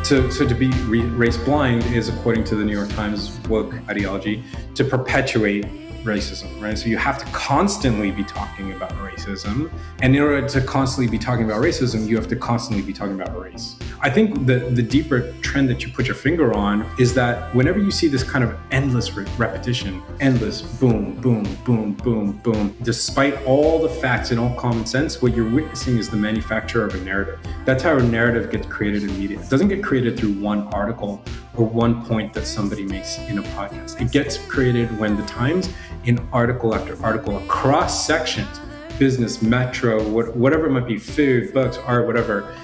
So to be race blind is, according to the New York Times woke ideology, to perpetuate racism, right? So you have to constantly be talking about racism. And in order to constantly be talking about racism, you have to constantly be talking about race. I think the deeper trend that you put your finger on is that whenever you see this kind of endless repetition, endless boom, boom, boom, boom, boom, despite all the facts and all common sense, what you're witnessing is the manufacture of a narrative. That's how a narrative gets created in media. It doesn't get created through one article or one point that somebody makes in a podcast. It gets created when the Times, in article after article, across sections, business, metro, whatever it might be, food, books, art, whatever,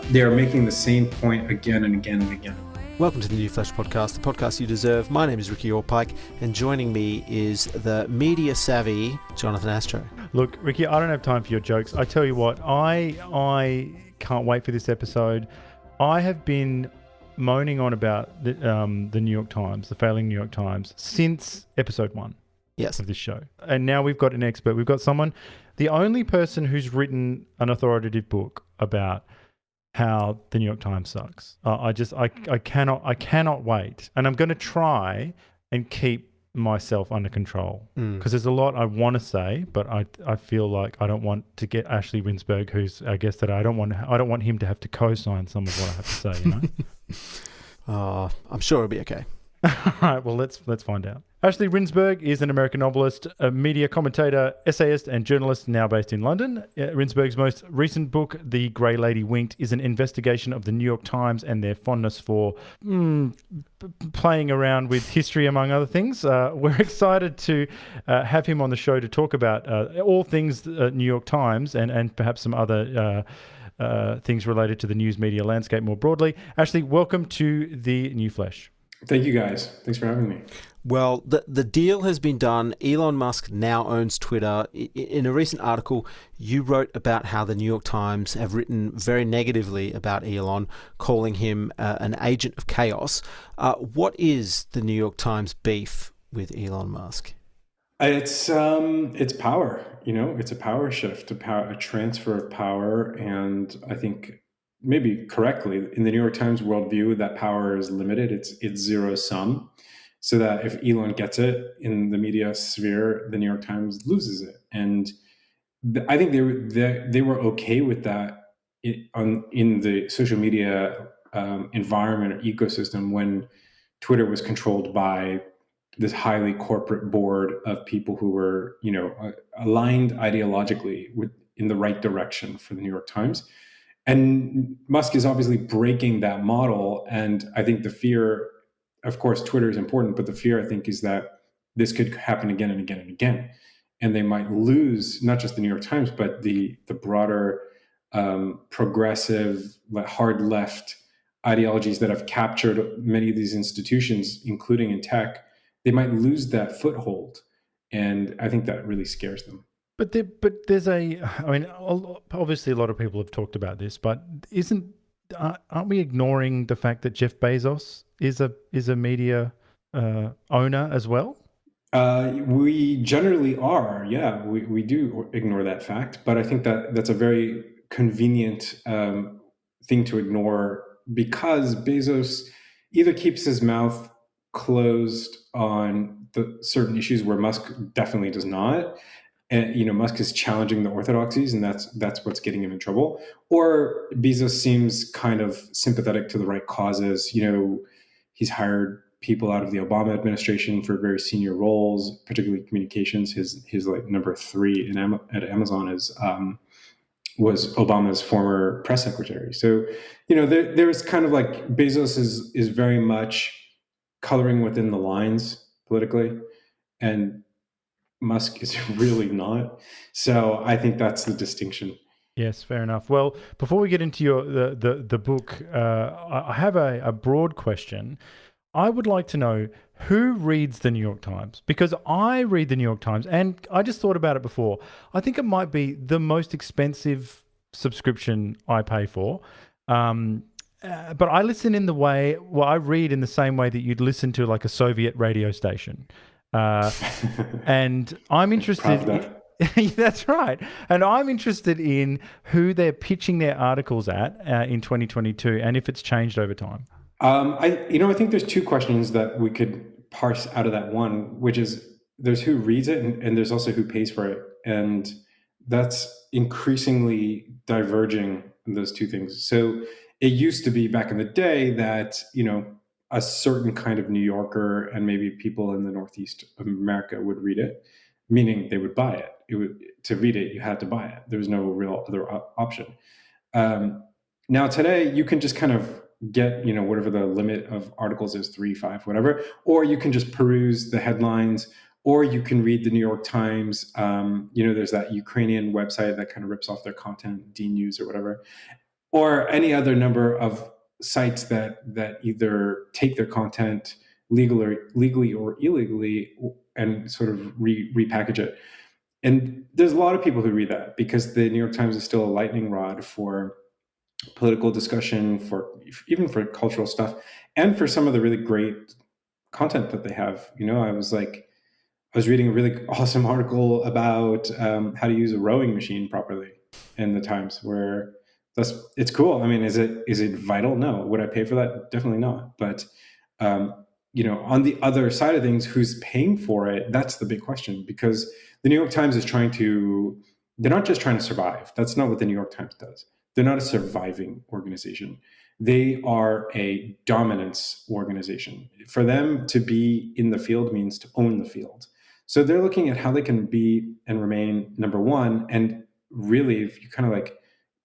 they are making the same point again and again and again. Welcome to the New Flesh Podcast, the podcast you deserve. My name is Ricky Orpike, and joining me is the media-savvy Jonathan Astro. Look, Ricky, I don't have time for your jokes. I tell you what, I can't wait for this episode. I have been moaning on about the New York Times, the failing New York Times, since episode 1 of this show. And now we've got an expert. We've got someone, the only person who's written an authoritative book about how the New York Times sucks. I cannot wait. And I'm going to try and keep myself under control because there's a lot I want to say, but I feel like I don't want to get Ashley Rindsberg, who's our guest today. I don't want him to have to co-sign some of what I have to say, you know? I'm sure it'll be okay. All right, well, let's find out. Ashley Rindsberg is an American novelist, a media commentator, essayist, and journalist now based in London. Rindsberg's most recent book, The Grey Lady Winked, is an investigation of the New York Times and their fondness for playing around with history, among other things. We're excited to have him on the show to talk about all things New York Times and perhaps some other things related to the news media landscape more broadly. Ashley, welcome to the New Flesh. Thank you, guys. Thanks for having me. Well, the deal has been done. Elon Musk now owns Twitter. In a recent article, you wrote about how the New York Times have written very negatively about Elon, calling him an agent of chaos. What is the New York Times beef with Elon Musk? It's power. You know, it's a power shift, a transfer of power, and I think, maybe correctly, in the New York Times worldview, that power is limited. It's zero sum. So that if Elon gets it in the media sphere, the New York Times loses it. And I think they were okay with that in the social media environment or ecosystem when Twitter was controlled by this highly corporate board of people who were, aligned ideologically in the right direction for the New York Times. And Musk is obviously breaking that model. And I think the fear, of course, Twitter is important, but the fear, I think, is that this could happen again and again and again. And they might lose not just the New York Times, but the broader progressive, hard left ideologies that have captured many of these institutions, including in tech. They might lose that foothold. And I think that really scares them. But there's obviously a lot of people have talked about this, but aren't we ignoring the fact that Jeff Bezos is a media owner as well? We generally are, yeah. We do ignore that fact, but I think that's a very convenient thing to ignore because Bezos either keeps his mouth closed on the certain issues where Musk definitely does not. And, Musk is challenging the orthodoxies, and that's what's getting him in trouble. Or Bezos seems kind of sympathetic to the right causes. He's hired people out of the Obama administration for very senior roles, particularly communications. His number 3 at Amazon was Obama's former press secretary. So, there's kind of like Bezos is very much coloring within the lines politically, and Musk is really not. So I think that's the distinction. Yes, fair enough. Well, before we get into the book, I have a broad question. I would like to know who reads the New York Times, because I read the New York Times and I just thought about it before. I think it might be the most expensive subscription I pay for. But I listen I read in the same way that you'd listen to like a Soviet radio station. And I'm interested. That's right. And I'm interested in who they're pitching their articles at in 2022 and if it's changed over time. I think there's two questions that we could parse out of that one, which is there's who reads it and there's also who pays for it. And that's increasingly diverging in those two things. So it used to be back in the day that, a certain kind of New Yorker and maybe people in the Northeast of America would read it, meaning they would buy it. To read it, you had to buy it. There was no real other option. Now today, you can just kind of get whatever the limit of articles is, 3, 5, whatever, or you can just peruse the headlines, or you can read the New York Times. There's that Ukrainian website that kind of rips off their content, D News or whatever, or any other number of sites that either take their content legally or illegally and sort of repackage it. And there's a lot of people who read that because the New York Times is still a lightning rod for political discussion, even for cultural stuff, and for some of the really great content that they have. I was reading a really awesome article about how to use a rowing machine properly in the Times, where it's cool. I mean, is it vital? No. Would I pay for that? Definitely not. But on the other side of things, who's paying for it? That's the big question, because the New York Times is they're not just trying to survive. That's not what the New York Times does. They're not a surviving organization. They are a dominance organization. For them to be in the field means to own the field. So they're looking at how they can be and remain number one. And really, if you kind of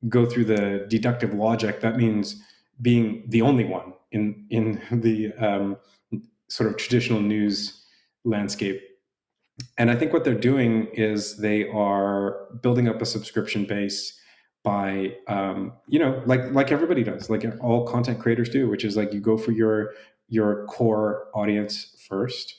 go through the deductive logic, that means being the only one in the sort of traditional news landscape. And I think what they're doing is they are building up a subscription base by, like everybody does, like all content creators do, which is you go for your core audience first.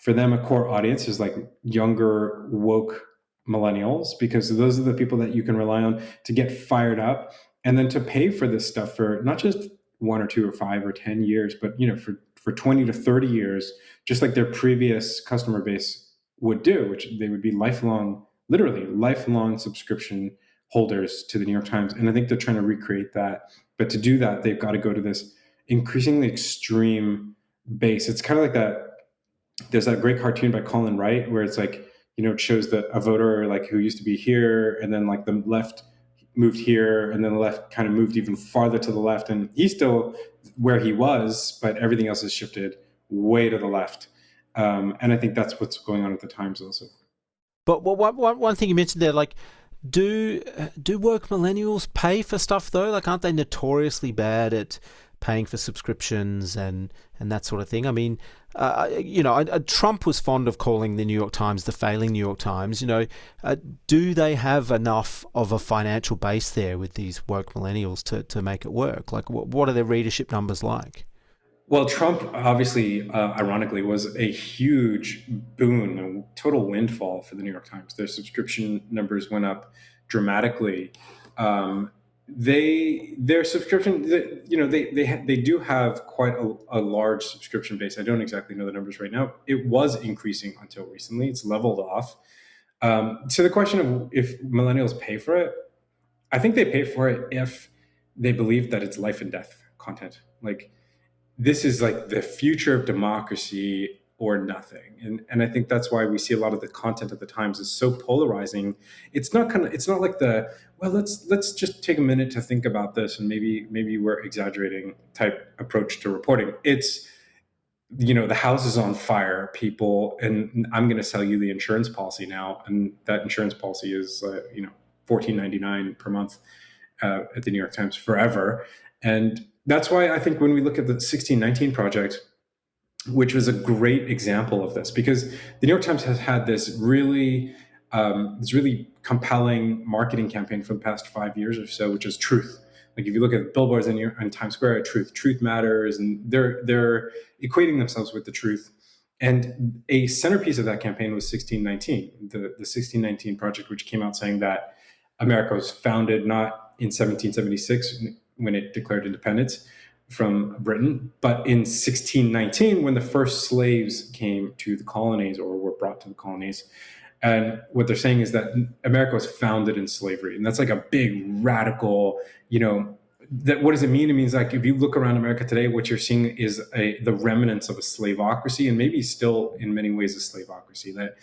For them, a core audience is younger, woke millennials, because those are the people that you can rely on to get fired up and then to pay for this stuff for not just 1 or 2 or 5 or 10 years, but for 20 to 30 years, just like their previous customer base would do, which they would be literally lifelong subscription holders to the New York Times. And I think they're trying to recreate that. But to do that, they've got to go to this increasingly extreme base. It's kind of like that. There's that great cartoon by Colin Wright where it's it shows that a voter who used to be here, and then the left moved here, and then the left kind of moved even farther to the left, and he's still where he was, but everything else has shifted way to the left. And I think that's what's going on at the Times also. But one thing you mentioned there, do woke millennials pay for stuff though? Aren't they notoriously bad at paying for subscriptions and that sort of thing? I mean, Trump was fond of calling the New York Times the failing New York Times. Do they have enough of a financial base there with these woke millennials to make it work? What are their readership numbers like? Well, Trump obviously, ironically, was a huge boon, a total windfall for the New York Times. Their subscription numbers went up dramatically. Their subscription, they do have quite a large subscription base. I don't exactly know the numbers right now. It was increasing until recently. It's leveled off. To the question of if millennials pay for it, I think they pay for it if they believe that it's life and death content. This is the future of democracy or nothing. And I think that's why we see a lot of the content at the Times is so polarizing. It's not like let's just take a minute to think about this and maybe we're exaggerating type approach to reporting. It's, the house is on fire, people, and I'm going to sell you the insurance policy now. And that insurance policy is, $14.99 per month at the New York Times forever. And that's why I think when we look at the 1619 Project, which was a great example of this, because the New York Times has had this really compelling marketing campaign for the past 5 years or so, which is truth. If you look at billboards in Times Square, truth matters, and they're equating themselves with the truth. And a centerpiece of that campaign was 1619, the 1619 Project, which came out saying that America was founded not in 1776 when it declared independence from Britain, but in 1619 when the first slaves came to the colonies or were brought to the colonies. And what they're saying is that America was founded in slavery, and that's like a big radical, that what does it mean? It means like if you look around America today, what you're seeing is the remnants of a slaveocracy, and maybe still in many ways a slaveocracy. That,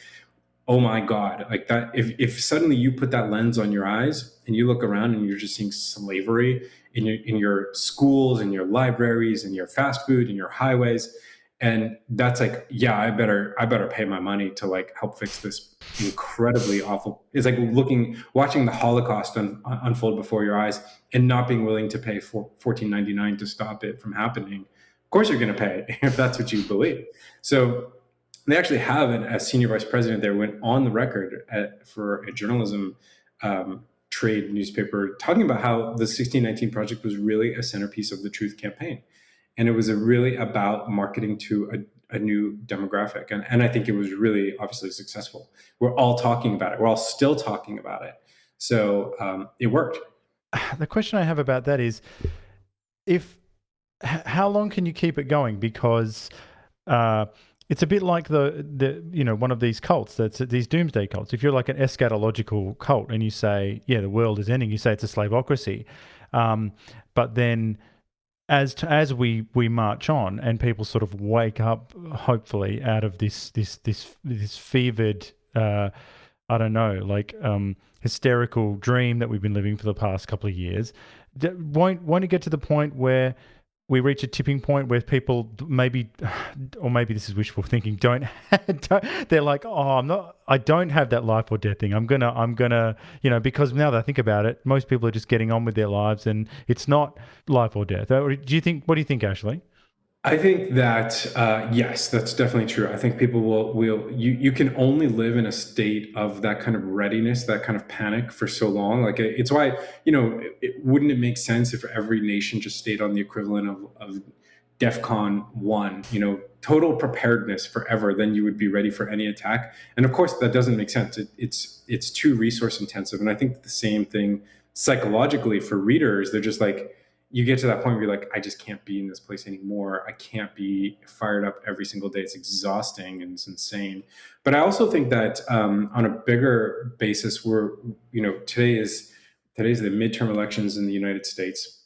oh my God, like that, if suddenly you put that lens on your eyes and you look around and you're just seeing slavery in your schools, in your libraries, in your fast food, in your highways, and that's like, yeah, I better pay my money to like help fix this incredibly awful. It's like watching the Holocaust unfold before your eyes and not being willing to pay $14.99 to stop it from happening. Of course you're going to pay if that's what you believe. So they actually have a senior vice president there went on the record for a journalism trade newspaper talking about how the 1619 Project was really a centerpiece of the Truth campaign. And it was really about marketing to a new demographic. And I think it was really obviously successful. We're all talking about it. We're all still talking about it. So it worked. The question I have about that is, how long can you keep it going? Because it's a bit like the one of these cults, that's these doomsday cults. If you're like an eschatological cult and you say, yeah, the world is ending, you say it's a slaveocracy. But then as we march on and people sort of wake up, hopefully, out of this fevered, I don't know, like hysterical dream that we've been living for the past couple of years, won't it get to the point where we reach a tipping point where people maybe this is wishful thinking, they're like, oh, I don't have that life or death thing. I'm gonna, because now that I think about it, most people are just getting on with their lives and it's not life or death. What do you think, Ashley? I think that, yes, that's definitely true. I think people you can only live in a state of that kind of readiness, that kind of panic for so long. Like it's why, wouldn't it make sense if every nation just stayed on the equivalent of DEFCON 1, total preparedness forever, then you would be ready for any attack. And of course that doesn't make sense. It's too resource intensive. And I think the same thing psychologically for readers. They're just like, you get to that point where you're like, I just can't be in this place anymore. I can't be fired up every single day. It's exhausting and it's insane. But I also think that on a bigger basis, today is the midterm elections in the United States.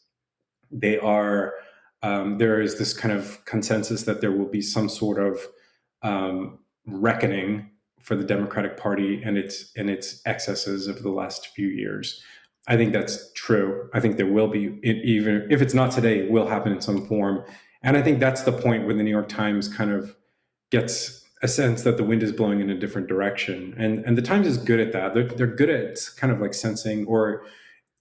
They are, there is this kind of consensus that there will be some sort of reckoning for the Democratic Party and its excesses of the last few years. I think that's true. I think there will be, even if it's not today, it will happen in some form. And I think that's the point where the New York Times kind of gets a sense that the wind is blowing in a different direction. And the Times is good at that. They're good at kind of like sensing, or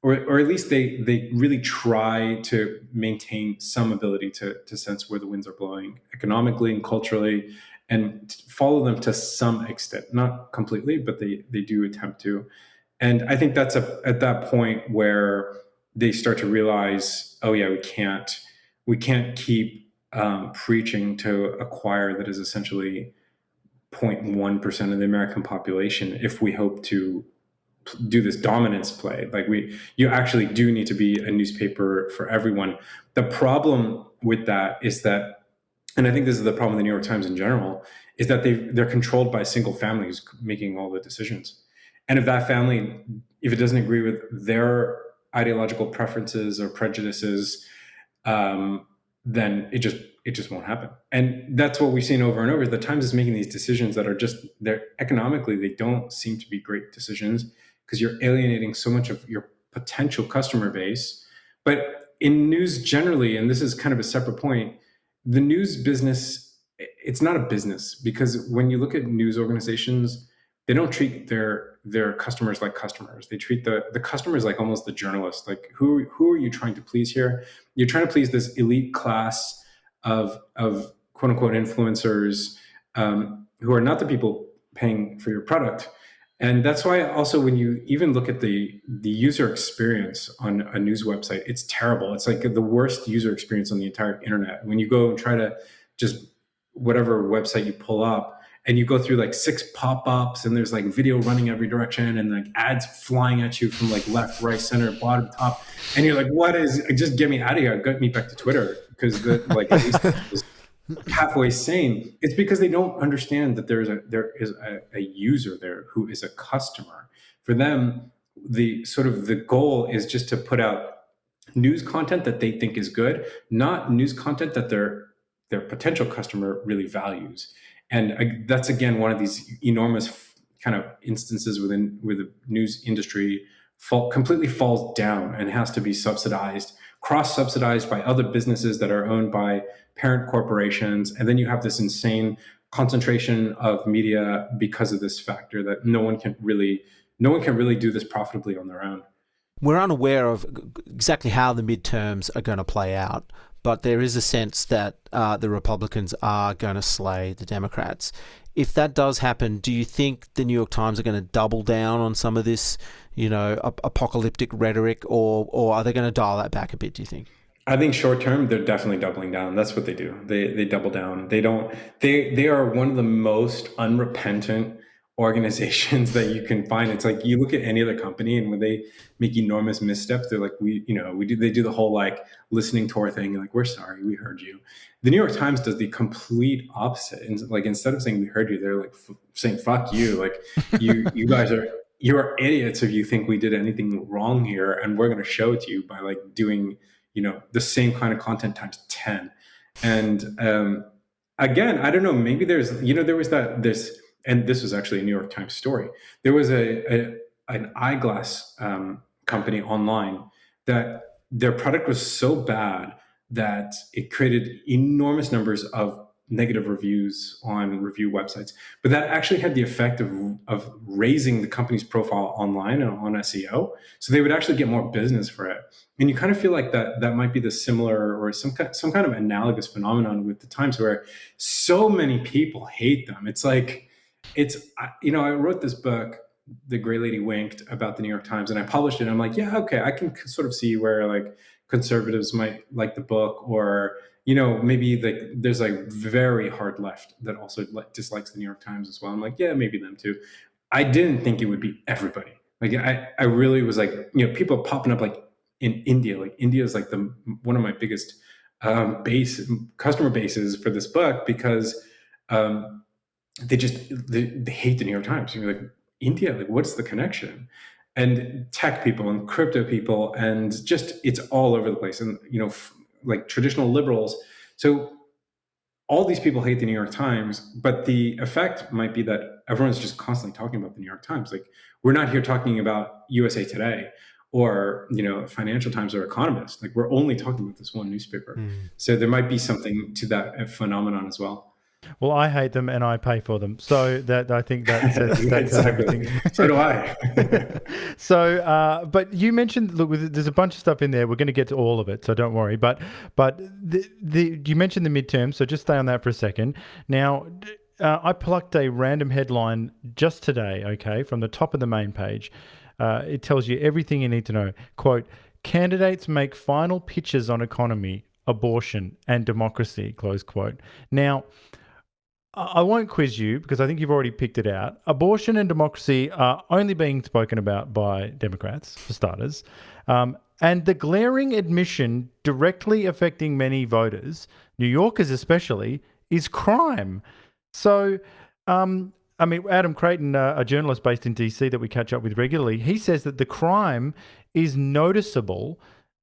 at least they really try to maintain some ability to sense where the winds are blowing economically and culturally, and follow them to some extent, not completely, but they do attempt to. And I think that's at that point where they start to realize, oh yeah, we can't keep preaching to a choir that is essentially 0.1% of the American population if we hope to do this dominance play. Like you actually do need to be a newspaper for everyone. The problem with that is that, and I think this is the problem with the New York Times in general, is that they're controlled by a single family who's making all the decisions. And if that family, if it doesn't agree with their ideological preferences or prejudices, then it just won't happen. And that's what we've seen over and over. The Times is making these decisions that are they're economically, they don't seem to be great decisions because you're alienating so much of your potential customer base. But in news generally, and this is kind of a separate point, the news business, it's not a business, because when you look at news organizations, they don't treat their customers like customers. They treat the customers like almost the journalist. Like who are you trying to please here? You're trying to please this elite class of quote unquote influencers who are not the people paying for your product. And that's why also when you even look at the user experience on a news website, it's terrible. It's like the worst user experience on the entire internet. When you go and try to just whatever website you pull up, and you go through like 6 pop-ups and there's like video running every direction and like ads flying at you from like left, right, center, bottom, top. And you're like, just get me out of here. Get me back to Twitter. Because at least halfway sane, it's because they don't understand that there is a user there who is a customer. For them, the goal is just to put out news content that they think is good, not news content that their potential customer really values. And that's again one of these enormous kind of instances where the news industry completely falls down and has to be subsidized, cross subsidized by other businesses that are owned by parent corporations, and then you have this insane concentration of media because of this factor that no one can really do this profitably on their own. We're unaware of exactly how the midterms are going to play out, but there is a sense that the Republicans are going to slay the Democrats. If that does happen, do you think the New York Times are going to double down on some of this, apocalyptic rhetoric, or are they going to dial that back a bit, do you think? I think short term, they're definitely doubling down. That's what they do. They double down. They are one of the most unrepentant organizations that you can find. It's like you look at any other company, and when they make enormous missteps, they're like, they do the whole like listening tour thing, like, we're sorry, we heard you. The New York Times does the complete opposite. And like, instead of saying we heard you, they're like saying fuck you. Like you guys you're idiots if you think we did anything wrong here, and we're going to show it to you by like doing the same kind of content times 10. And again, I don't know, maybe there was this, and this was actually a New York Times story. There was an eyeglass company online that their product was so bad that it created enormous numbers of negative reviews on review websites. But that actually had the effect of raising the company's profile online and on SEO. So they would actually get more business for it. And you kind of feel like that might be the similar or some kind of analogous phenomenon with the Times, where so many people hate them. It's like, I wrote this book, The Gray Lady Winked, about the New York Times, and I published it. And I'm like, yeah, okay, I can sort of see where like conservatives might like the book, or maybe like there's like very hard left that also dislikes the New York Times as well. I'm like, yeah, maybe them too. I didn't think it would be everybody. Like I really was like, people popping up like in India. Like India is like one of my biggest customer bases for this book, because they hate the New York Times. You're like, India, like what's the connection? And tech people and crypto people, and just it's all over the place. And like traditional liberals. So all these people hate the New York Times, but the effect might be that everyone's just constantly talking about the New York Times. Like we're not here talking about USA Today or Financial Times or Economist. Like we're only talking about this one newspaper. So there might be something to that phenomenon as well. Well, I hate them and I pay for them, so that I think that says exactly. everything. So do I. So, but you mentioned, look, there's a bunch of stuff in there. We're going to get to all of it, so don't worry. But you mentioned the midterm, so just stay on that for a second. Now, I plucked a random headline just today, okay, from the top of the main page. It tells you everything you need to know. Quote, candidates make final pitches on economy, abortion, and democracy, close quote. Now, I won't quiz you because I think you've already picked it out. Abortion and democracy are only being spoken about by Democrats, for starters. And the glaring admission directly affecting many voters, New Yorkers especially, is crime. So, Adam Creighton, a journalist based in DC that we catch up with regularly, he says that the crime is noticeable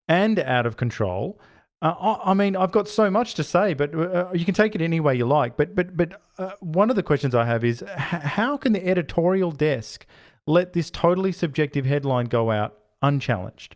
and out of control. I've got so much to say, but you can take it any way you like. But one of the questions I have is, how can the editorial desk let this totally subjective headline go out unchallenged?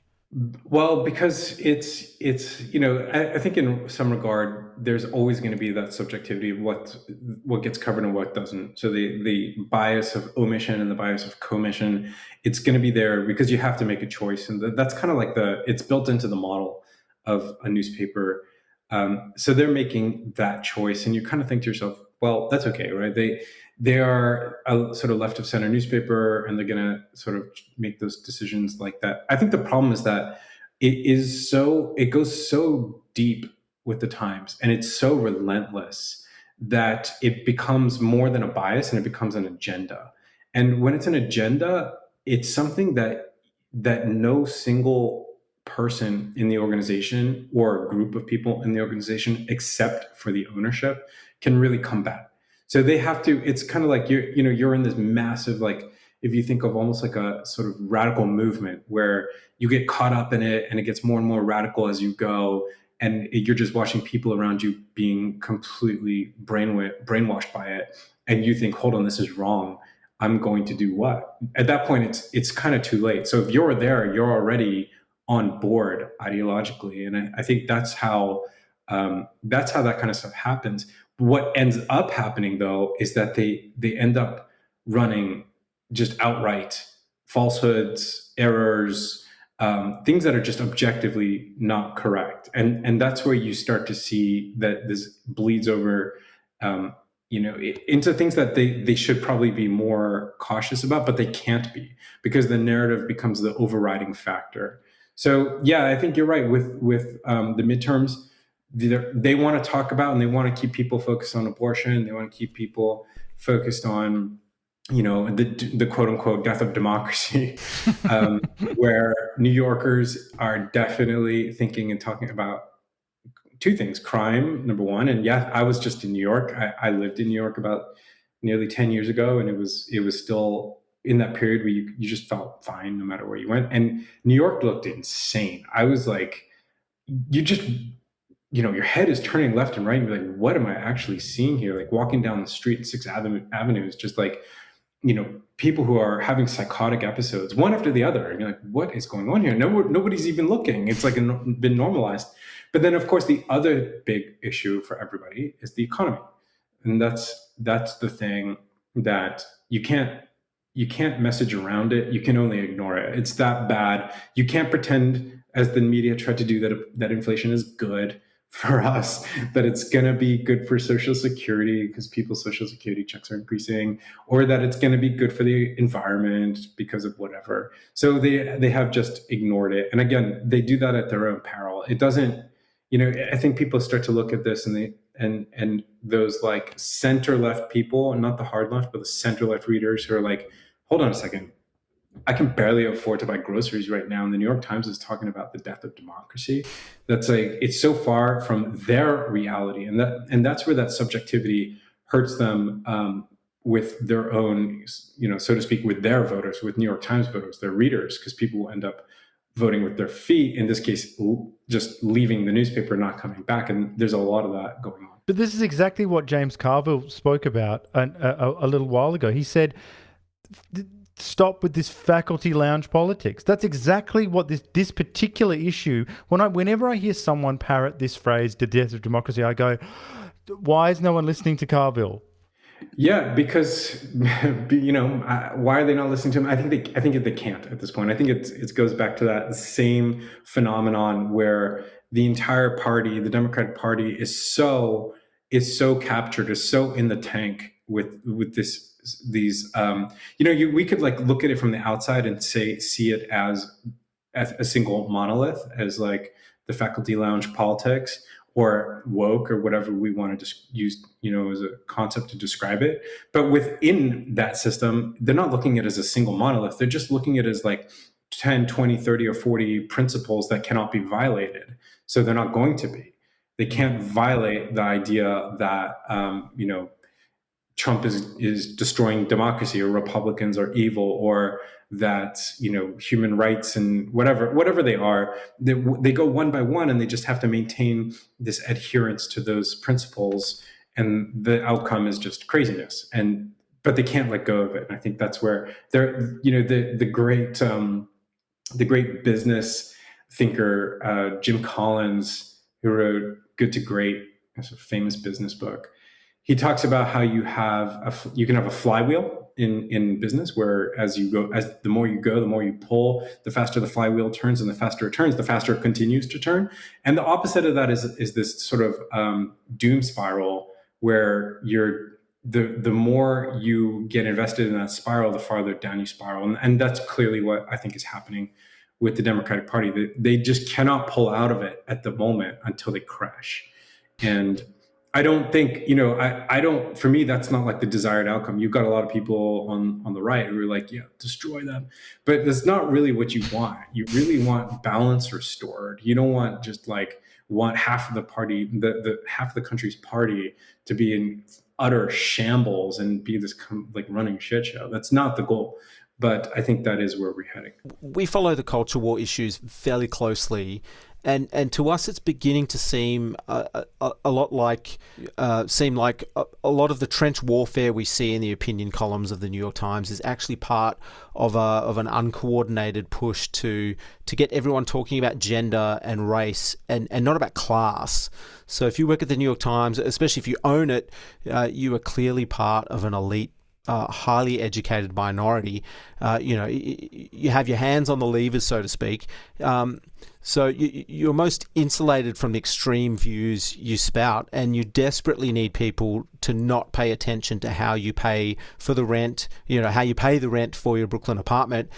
Well, because it's I think in some regard there's always going to be that subjectivity of what gets covered and what doesn't. So the bias of omission and the bias of commission, it's going to be there because you have to make a choice, and that's kind of like it's built into the model of a newspaper. So they're making that choice, and you kind of think to yourself, well, that's okay, right? They are a sort of left of center newspaper, and they're going to sort of make those decisions like that. I think the problem is that it goes so deep with the Times, and it's so relentless that it becomes more than a bias, and it becomes an agenda. And when it's an agenda, it's something that no single person in the organization or a group of people in the organization, except for the ownership, can really combat. So they have to, it's kind of like you're in this massive, like, if you think of almost like a sort of radical movement where you get caught up in it and it gets more and more radical as you go, and you're just watching people around you being completely brainwashed by it, and you think, hold on, this is wrong, I'm going to do what? At that point, it's kind of too late. So if you're there, you're already on board ideologically, and I think that's how that kind of stuff happens. What ends up happening, though, is that they end up running just outright falsehoods, errors, things that are just objectively not correct, and that's where you start to see that this bleeds over, into things that they should probably be more cautious about, but they can't be, because the narrative becomes the overriding factor. So yeah, I think you're right with the midterms. They want to talk about, and they want to keep people focused on abortion. They want to keep people focused on, the quote unquote death of democracy, where New Yorkers are definitely thinking and talking about two things: crime, number one. And yeah, I was just in New York. I lived in New York about nearly 10 years ago, and it was still in that period where you just felt fine no matter where you went. And New York looked insane. I was like, you just, your head is turning left and right, and you're like, what am I actually seeing here? Like walking down the street, Sixth Avenue is just like, people who are having psychotic episodes one after the other, and you're like, what is going on here? Nobody's even looking. It's like been normalized. But then, of course, the other big issue for everybody is the economy, and that's the thing that you can't message around it. You can only ignore it. It's that bad. You can't pretend, as the media tried to do, that inflation is good for us, that it's going to be good for Social Security because people's Social Security checks are increasing, or that it's going to be good for the environment because of whatever. So they have just ignored it. And again, they do that at their own peril. It doesn't, I think people start to look at this, and those like center left people, not the hard left, but the center left readers who are like, hold on a second, I can barely afford to buy groceries right now, and the New York Times is talking about the death of democracy. That's like, it's so far from their reality, and that's where that subjectivity hurts them, with their own, so to speak, with their voters, with New York Times voters, their readers, because people will end up voting with their feet. In this case, just leaving the newspaper, not coming back, and there's a lot of that going on. But this is exactly what James Carville spoke about a little while ago. He said, stop with this faculty lounge politics. That's exactly what this particular issue, whenever I hear someone parrot this phrase, the death of democracy, I go, why is no one listening to Carville? Yeah, because why are they not listening to him? I think they can't at this point. I think it goes back to that same phenomenon where the entire party, the Democratic Party, is so captured, is so in the tank with these. We could like look at it from the outside and see it as a single monolith, as like the faculty lounge politics, or woke, or whatever we want to just use, as a concept to describe it. But within that system, they're not looking at it as a single monolith. They're just looking at it as like 10, 20, 30, or 40 principles that cannot be violated. So they're not going to be. They can't violate the idea that, Trump is destroying democracy, or Republicans are evil, or that human rights and whatever they are, they go one by one, and they just have to maintain this adherence to those principles, and the outcome is just craziness. But they can't let go of it. And I think that's where they're the great business thinker, Jim Collins, who wrote Good to Great, a famous business book. He talks about how you can have a flywheel in business, where the more you go, the more you pull, the faster the flywheel turns, and the faster it turns, the faster it continues to turn. And the opposite of that is this sort of doom spiral, where the more you get invested in that spiral, the farther down you spiral. And that's clearly what I think is happening with the Democratic Party. They just cannot pull out of it at the moment until they crash. And I don't think, I don't, for me, that's not like the desired outcome. You've got a lot of people on the right who are like, yeah, destroy them. But that's not really what you want. You really want balance restored. You don't want just like want half of the party, the half of the country's party to be in utter shambles and be this like running shit show. That's not the goal. But I think that is where we're heading. We follow the culture war issues fairly closely, and to us, it's beginning to seem a lot like a lot of the trench warfare we see in the opinion columns of the New York Times is actually part of an uncoordinated push to get everyone talking about gender and race and not about class. So if you work at the New York Times, especially if you own it, you are clearly part of an elite, highly educated minority. You have your hands on the levers, so to speak. So you're most insulated from the extreme views you spout, and you desperately need people to not pay attention to how you pay for the rent, how you pay the rent for your Brooklyn apartment.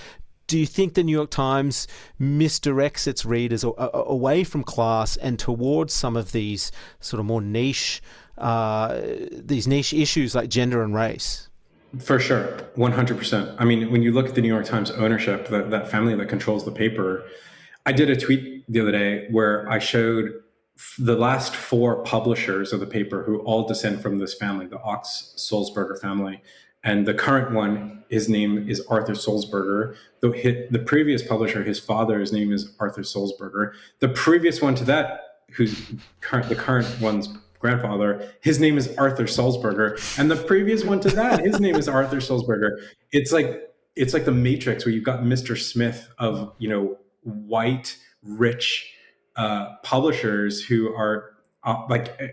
Do you think the New York Times misdirects its readers away from class and towards some of these sort of more niche issues like gender and race? For sure, 100%. I mean, when you look at the New York Times ownership, that family that controls the paper, I did a tweet the other day where I showed the last 4 publishers of the paper who all descend from this family, the Ox Sulzberger family. And the current one, his name is Arthur Sulzberger. The previous publisher, his father's name is Arthur Sulzberger. The previous one to that, the current one's grandfather, his name is Arthur Sulzberger. And the previous one to that, his name is Arthur Sulzberger. It's like the Matrix, where you've got Mr. Smith of, white, rich publishers who are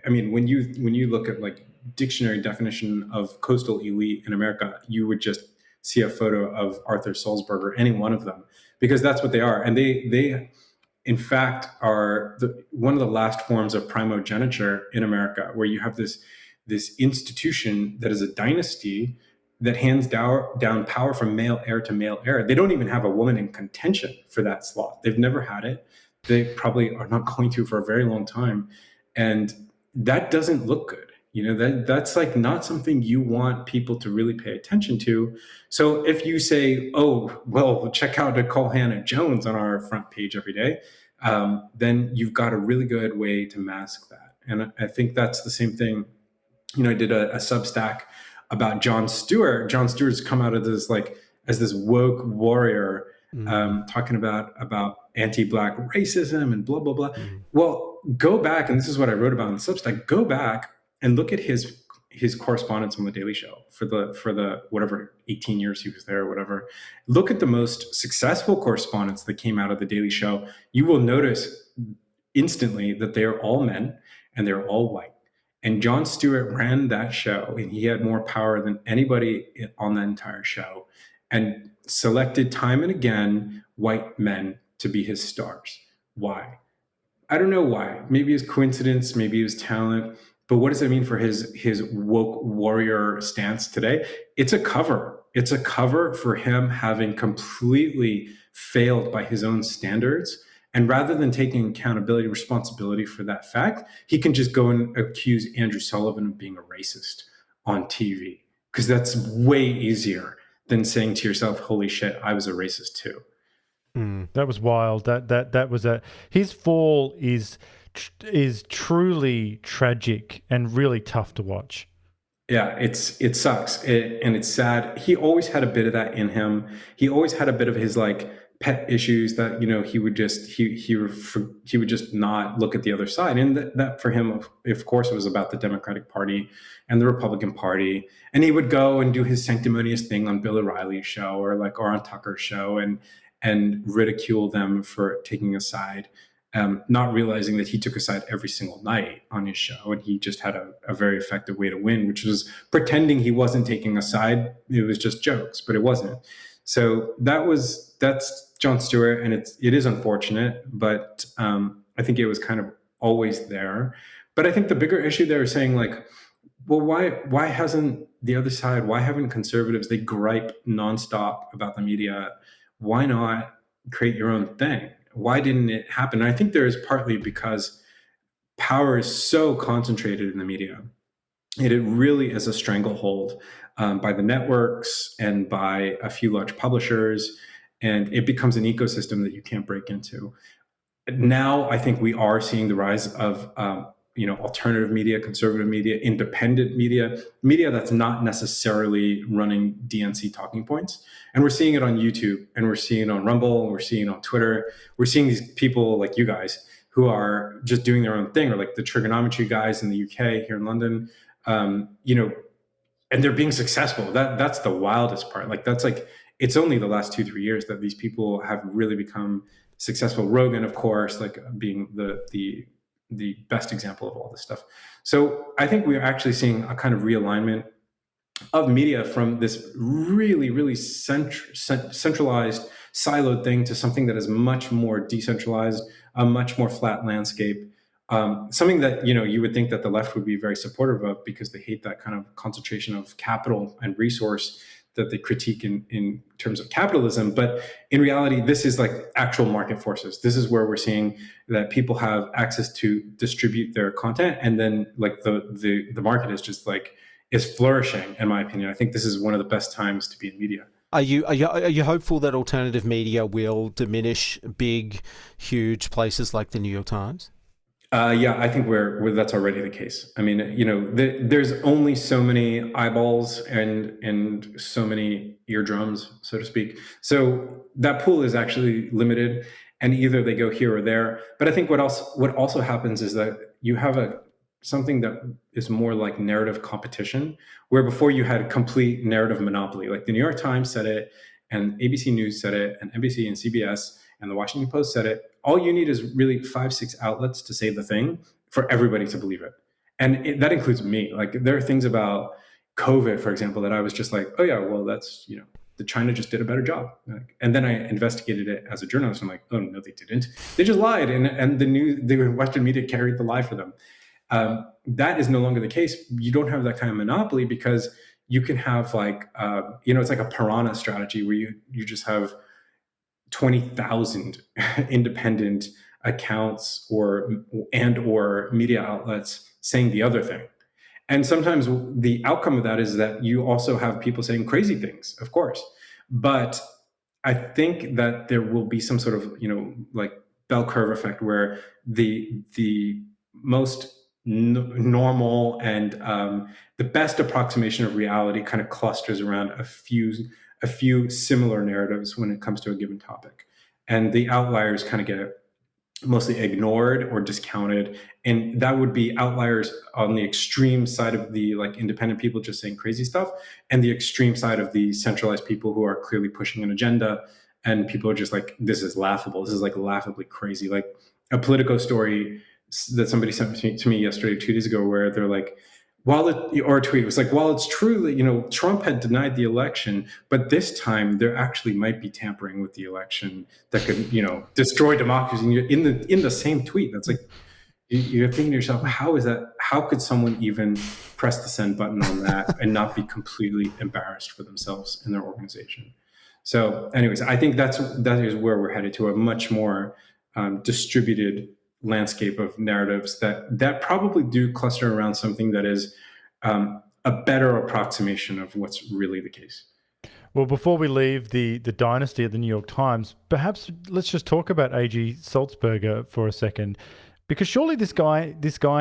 when you look at like dictionary definition of coastal elite in America, you would just see a photo of Arthur Sulzberger, any one of them, because that's what they are. And they in fact are one of the last forms of primogeniture in America, where you have this institution that is a dynasty that hands down power from male heir to male heir. They don't even have a woman in contention for that slot. They've never had it. They probably are not going to for a very long time. And that doesn't look good. That's like not something you want people to really pay attention to. So if you say, oh, well, check out Nicole Hannah-Jones on our front page every day, then you've got a really good way to mask that. And I think that's the same thing. I did a Substack about Jon Stewart. Jon Stewart's come out of this as this woke warrior, talking about anti-Black racism and blah, blah, blah. Well, go back, and this is what I wrote about in Substack, go back and look at his correspondence on The Daily Show for the whatever 18 years he was there or whatever. Look at the most successful correspondence that came out of The Daily Show. You will notice instantly that they are all men and they're all white. And Jon Stewart ran that show, and he had more power than anybody on the entire show, and selected time and again white men to be his stars. Why? I don't know why. Maybe it's coincidence, maybe it was talent. But what does it mean for his woke warrior stance today? It's a cover. It's a cover for him having completely failed by his own standards. And rather than taking accountability, responsibility for that fact, he can just go and accuse Andrew Sullivan of being a racist on TV, because that's way easier than saying to yourself, holy shit, I was a racist too. That was wild. That was his fall is truly tragic and really tough to watch. Yeah, it sucks, and it's sad. He always had a bit of that in him. He always had a bit of his pet issues that he would just not look at the other side, and that for him, of course, it was about the Democratic Party and the Republican Party, and he would go and do his sanctimonious thing on Bill O'Reilly's show or on Tucker's show and ridicule them for taking a side. Not realizing that he took a side every single night on his show, and he just had a very effective way to win, which was pretending he wasn't taking a side. It was just jokes, but it wasn't. So that's Jon Stewart, and it is unfortunate, but I think it was kind of always there. But I think the bigger issue there is saying well, why hasn't the other side? Why haven't conservatives? They gripe nonstop about the media. Why not create your own thing? Why didn't it happen? And I think there is partly because power is so concentrated in the media. It really is a stranglehold by the networks and by a few large publishers, and it becomes an ecosystem that you can't break into. Now, I think we are seeing the rise of alternative media, conservative media, independent media, media that's not necessarily running DNC talking points. And we're seeing it on YouTube, and we're seeing it on Rumble, and we're seeing it on Twitter. We're seeing these people like you guys who are just doing their own thing, or like the trigonometry guys in the UK, here in London, and they're being successful. That's the wildest part. Like, that's like, it's only the last 2-3 years that these people have really become successful. Rogan, of course, like being the best example of all this stuff. So I think we're actually seeing a kind of realignment of media from this really, really centralized, siloed thing to something that is much more decentralized, a much more flat landscape. Something that you would think that the left would be very supportive of, because they hate that kind of concentration of capital and resource that they critique in terms of capitalism. But in reality, this is like actual market forces. This is where we're seeing that people have access to distribute their content, and then like the market is just like is flourishing. In my opinion, I think this is one of the best times to be in media. Are you hopeful that alternative media will diminish big, huge places like the New York Times? Yeah, I think that's already the case. I mean, there's only so many eyeballs and so many eardrums, so to speak. So that pool is actually limited, and either they go here or there. But I think what also happens is that you have something that is more like narrative competition, where before you had complete narrative monopoly. Like the New York Times said it, and ABC News said it, and NBC and CBS and the Washington Post said it. All you need is really 5-6 outlets to say the thing for everybody to believe it. And that includes me. Like, there are things about COVID, for example, that I was just like, oh yeah, well, that's, the China just did a better job. And then I investigated it as a journalist. I'm like, oh no, they didn't. They just lied. And the Western media carried the lie for them. That is no longer the case. You don't have that kind of monopoly, because you can have like, it's like a piranha strategy, where you just have 20,000 independent accounts or media outlets saying the other thing. And sometimes the outcome of that is that you also have people saying crazy things, of course. But I think that there will be some sort of, like bell curve effect, where the most normal and the best approximation of reality kind of clusters around a few similar narratives when it comes to a given topic. And the outliers kind of get mostly ignored or discounted. And that would be outliers on the extreme side of the like independent people just saying crazy stuff, and the extreme side of the centralized people who are clearly pushing an agenda. And people are just like, this is laughable. This is like laughably crazy. Like a Politico story that somebody sent to me yesterday, 2 days ago, where they're like, or a tweet was like, while it's true that Trump had denied the election, but this time there actually might be tampering with the election that could destroy democracy. And in the same tweet, that's like, you're thinking to yourself, how is that? How could someone even press the send button on that and not be completely embarrassed for themselves and their organization? So, anyways, I think that is where we're headed, to a much more distributed landscape of narratives that probably do cluster around something that is a better approximation of what's really the case. Well, before we leave the dynasty at the New York Times, perhaps let's just talk about A.G. Sulzberger for a second, because surely this guy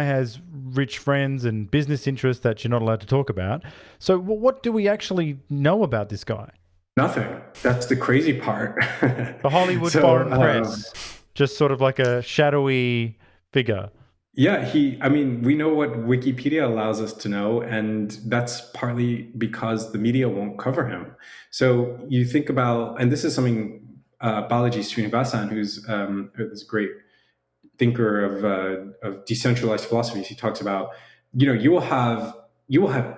has rich friends and business interests that you're not allowed to talk about. So what do we actually know about this guy? Nothing. That's the crazy part. The Hollywood foreign press, just sort of like a shadowy figure. Yeah, we know what Wikipedia allows us to know, and that's partly because the media won't cover him. So you think about, and this is something Balaji Srinivasan, who's this great thinker of decentralized philosophies, he talks about, you will have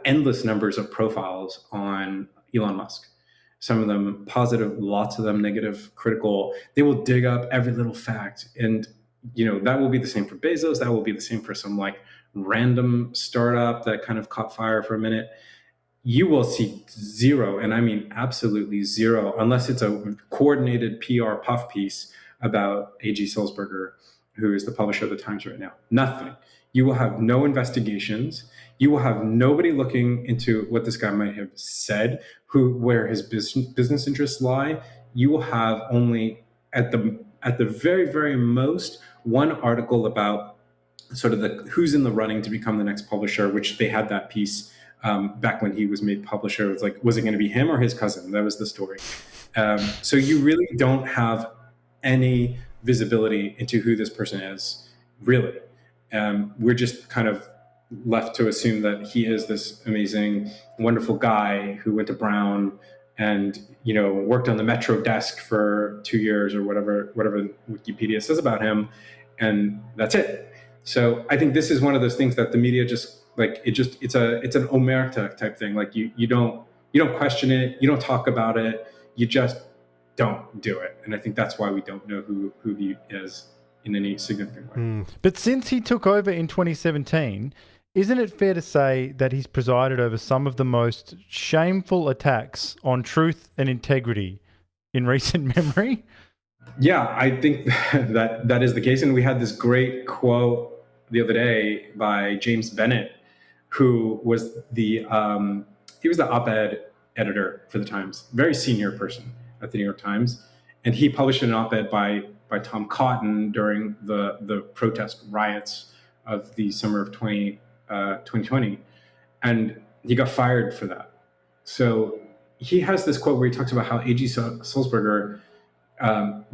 endless numbers of profiles on Elon Musk. Some of them positive, lots of them negative, critical. They will dig up every little fact. And, that will be the same for Bezos. That will be the same for some like random startup that kind of caught fire for a minute. You will see zero, and I mean absolutely zero, unless it's a coordinated PR puff piece about A.G. Sulzberger. who is the publisher of the Times right now. Nothing. You will have no investigations. You will have nobody looking into what this guy might have said, where his business interests lie. You will have only at the very, very most one article about sort of who's in the running to become the next publisher, which they had that piece back when he was made publisher. It was like, was it going to be him or his cousin? That was the story. So you really don't have any visibility into who this person is, really. We're just kind of left to assume that he is this amazing, wonderful guy who went to Brown and worked on the Metro desk for 2 years or whatever Wikipedia says about him, and that's it. So I think this is one of those things that the media just like it's an omerta type thing. Like you don't question it, you don't talk about it, you just don't do it. And I think that's why we don't know who he is in any significant way. But since he took over in 2017, isn't it fair to say that he's presided over some of the most shameful attacks on truth and integrity in recent memory? Yeah, I think that is the case. And we had this great quote the other day by James Bennett, who was the op-ed editor for the Times, very senior person at the New York Times, and he published an op-ed by Tom Cotton during the protest riots of the summer of 2020, and he got fired for that. So he has this quote where he talks about how A.G. Sulzberger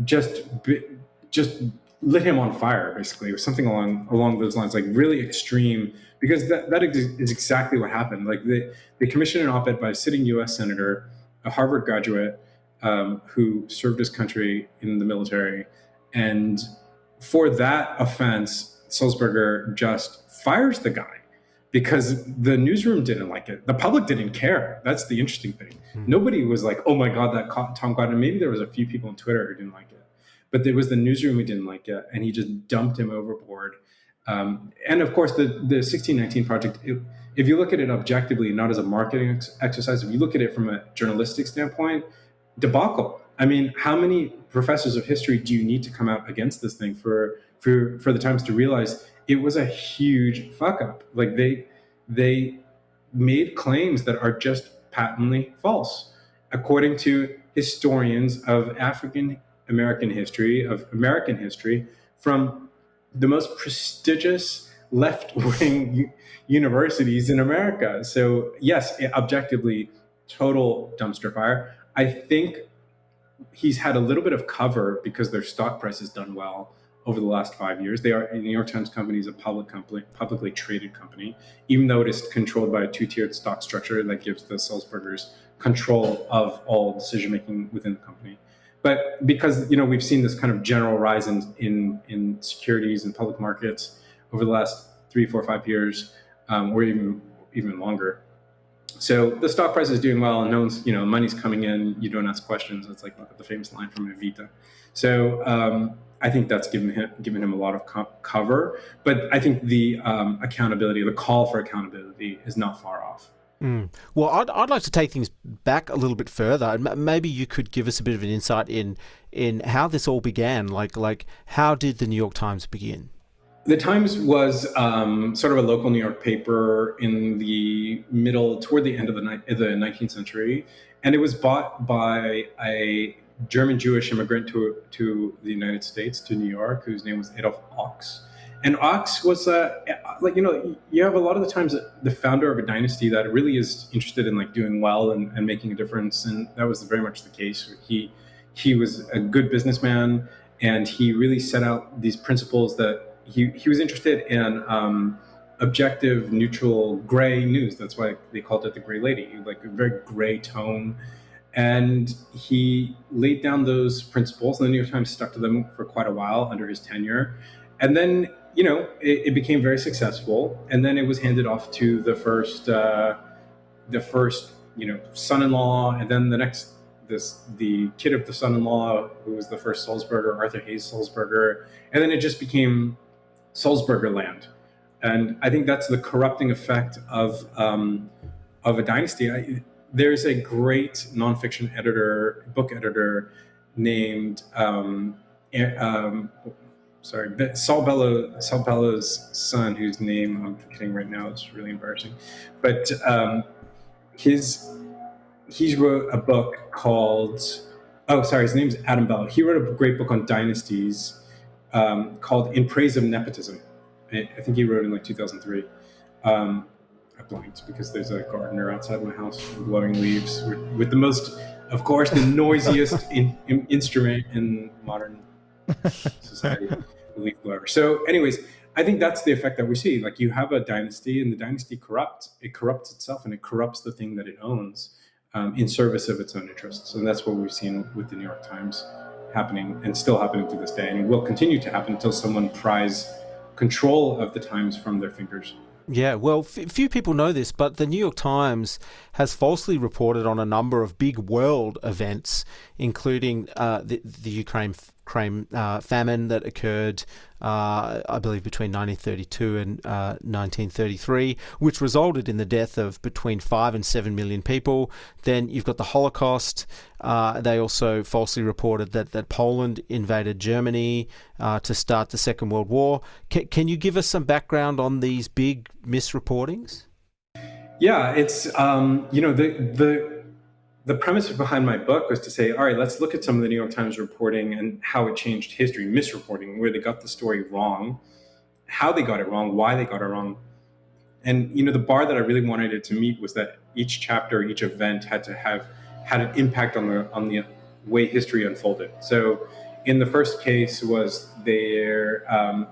just lit him on fire, basically, or something along those lines, like really extreme, because that is exactly what happened. Like they commissioned an op-ed by a sitting U.S. senator, a Harvard graduate who served his country in the military, and for that offense, Sulzberger just fires the guy because the newsroom didn't like it. The public didn't care. That's the interesting thing. Nobody was like, "Oh my God, that Tom Cotton." Maybe there was a few people on Twitter who didn't like it, but there was the newsroom who didn't like it, and he just dumped him overboard. And of course, the 1619 Project, if you look at it objectively, not as a marketing exercise, if you look at it from a journalistic standpoint, debacle. I mean, how many professors of history do you need to come out against this thing for the Times to realize it was a huge fuck up? Like they made claims that are just patently false, according to historians of African American history, of American history, from the most prestigious left-wing universities in America. So yes, objectively, total dumpster fire. I think he's had a little bit of cover because their stock price has done well over the last 5 years. They are, the New York Times Company is a publicly traded company, even though it is controlled by a two-tiered stock structure that gives the Sulzbergers control of all decision-making within the company. But because we've seen this kind of general rise in securities and public markets over the last 3, 4, 5 years, or even longer. So the stock price is doing well, and no one's, money's coming in. You don't ask questions. It's like the famous line from Evita. So I think that's given him a lot of cover. But I think the accountability, the call for accountability, is not far off. Well, I'd like to take things back a little bit further, and maybe you could give us a bit of an insight in how this all began. Like how did the New York Times begin? The Times was sort of a local New York paper in the toward the end of the 19th century, and it was bought by a German Jewish immigrant to the United States, to New York, whose name was Adolf Ochs. And Ochs was you have a lot of the times the founder of a dynasty that really is interested in doing well and making a difference, and that was very much the case. He was a good businessman, and he really set out these principles that he was interested in objective, neutral, gray news. That's why they called it the Gray Lady, like a very gray tone. And he laid down those principles, and the New York Times stuck to them for quite a while under his tenure. And then, it became very successful. And then it was handed off to the first son-in-law, and then the kid of the son-in-law, who was the first Sulzberger, Arthur Hayes Sulzberger, and then it just became Sulzberger land. And I think that's the corrupting effect of a dynasty. There's a great nonfiction book editor named sorry, Saul Bellows' son, whose name I'm forgetting right now, is really embarrassing, but his he wrote a book called, oh, sorry, his name's Adam Bellow. He wrote a great book on dynasties called In Praise of Nepotism. I think he wrote it in like 2003. I blanked because there's a gardener outside my house blowing leaves with the most, of course, the noisiest instrument in modern society, the leaf blower. So anyways, I think that's the effect that we see. Like, you have a dynasty, and the dynasty corrupts. It corrupts itself, and it corrupts the thing that it owns in service of its own interests. And that's what we've seen with the New York Times happening, and still happening to this day. And it will continue to happen until someone pries control of the Times from their fingers. Yeah, well, few people know this, but the New York Times has falsely reported on a number of big world events, including the Ukraine famine that occurred, I believe, between 1932 and 1933, which resulted in the death of between 5 and 7 million people. Then you've got the Holocaust. They also falsely reported that Poland invaded Germany to start the Second World War. Can you give us some background on these big misreportings? Yeah, it's the premise behind my book was to say, all right, let's look at some of the New York Times reporting and how it changed history, misreporting, where they got the story wrong, how they got it wrong, why they got it wrong. And the bar that I really wanted it to meet was that each chapter, each event had an impact on the way history unfolded. So in the first case was their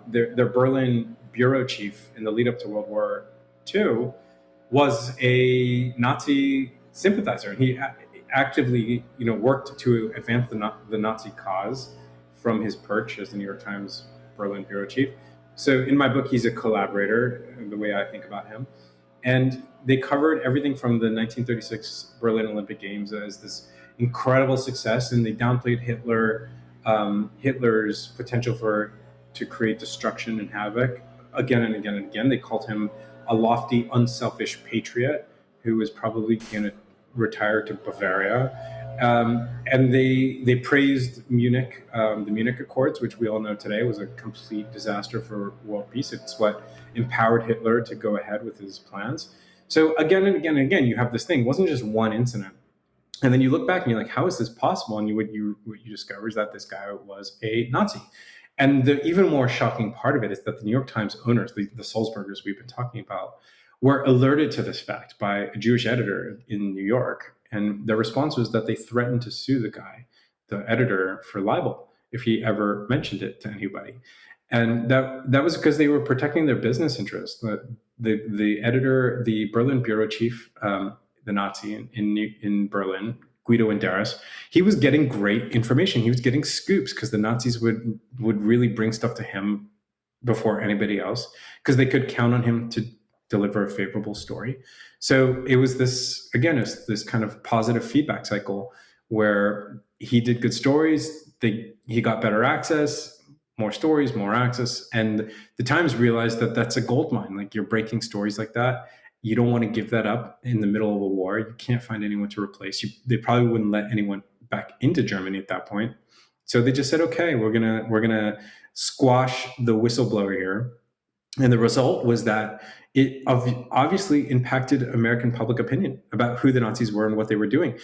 Berlin bureau chief in the lead up to World War II was a Nazi sympathizer, and he actively worked to advance the Nazi cause from his perch as the New York Times Berlin bureau chief. So in my book, he's a collaborator, the way I think about him. And they covered everything from the 1936 Berlin Olympic Games as this incredible success, and they downplayed Hitler's potential to create destruction and havoc again and again and again. They called him a lofty, unselfish patriot who was probably going to retire to Bavaria. And they praised Munich, the Munich Accords, which we all know today was a complete disaster for world peace. It's what empowered Hitler to go ahead with his plans. So again and again and again, you have this thing. It wasn't just one incident. And then you look back and you're like, how is this possible? And what you discover is that this guy was a Nazi. And the even more shocking part of it is that the New York Times owners, the Sulzbergers we've been talking about, were alerted to this fact by a Jewish editor in New York. And their response was that they threatened to sue the guy, the editor, for libel if he ever mentioned it to anybody. And that was because they were protecting their business interests. The editor, the Berlin bureau chief, the Nazi in Berlin, Guido Inderis, he was getting great information. He was getting scoops because the Nazis would really bring stuff to him before anybody else, because they could count on him to deliver a favorable story. So it was this kind of positive feedback cycle where he did good stories, he got better access, more stories, more access. And the Times realized that that's a gold mine. Like, you're breaking stories like that. You don't want to give that up in the middle of a war. You can't find anyone to replace you. They probably wouldn't let anyone back into Germany at that point. So they just said, okay, we're gonna squash the whistleblower here. And the result was that it obviously impacted American public opinion about who the Nazis were and what they were doing.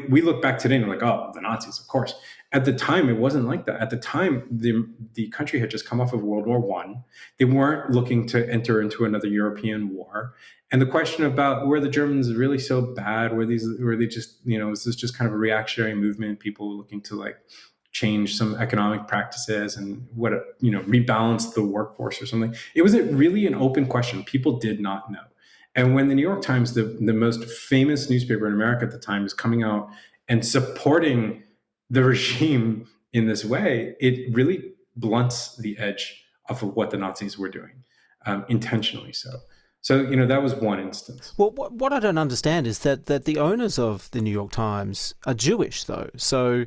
We look back today and we're like, oh, the Nazis, of course. At the time, it wasn't like that. At the time, the country had just come off of World War I. They weren't looking to enter into another European war. And the question about, were the Germans really so bad? Were they just, was this just kind of a reactionary movement, people looking to like change some economic practices and rebalance the workforce or something? It was really an open question. People did not know. And when the New York Times, the most famous newspaper in America at the time, is coming out and supporting the regime in this way, it really blunts the edge of what the Nazis were doing, intentionally so. So, that was one instance. Well, what I don't understand is that the owners of the New York Times are Jewish, though. So,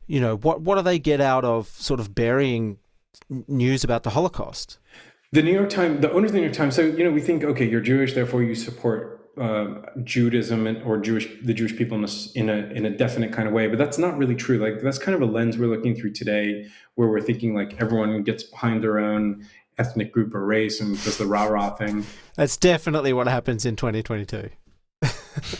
what do they get out of sort of burying news about the Holocaust? The New York Times, the owners of the New York Times, so, we think, okay, you're Jewish, therefore you support Judaism or the Jewish people in a definite kind of way, but that's not really true. Like that's kind of a lens we're looking through today, where we're thinking like everyone gets behind their own ethnic group or race and does the rah-rah thing. That's definitely what happens in 2022.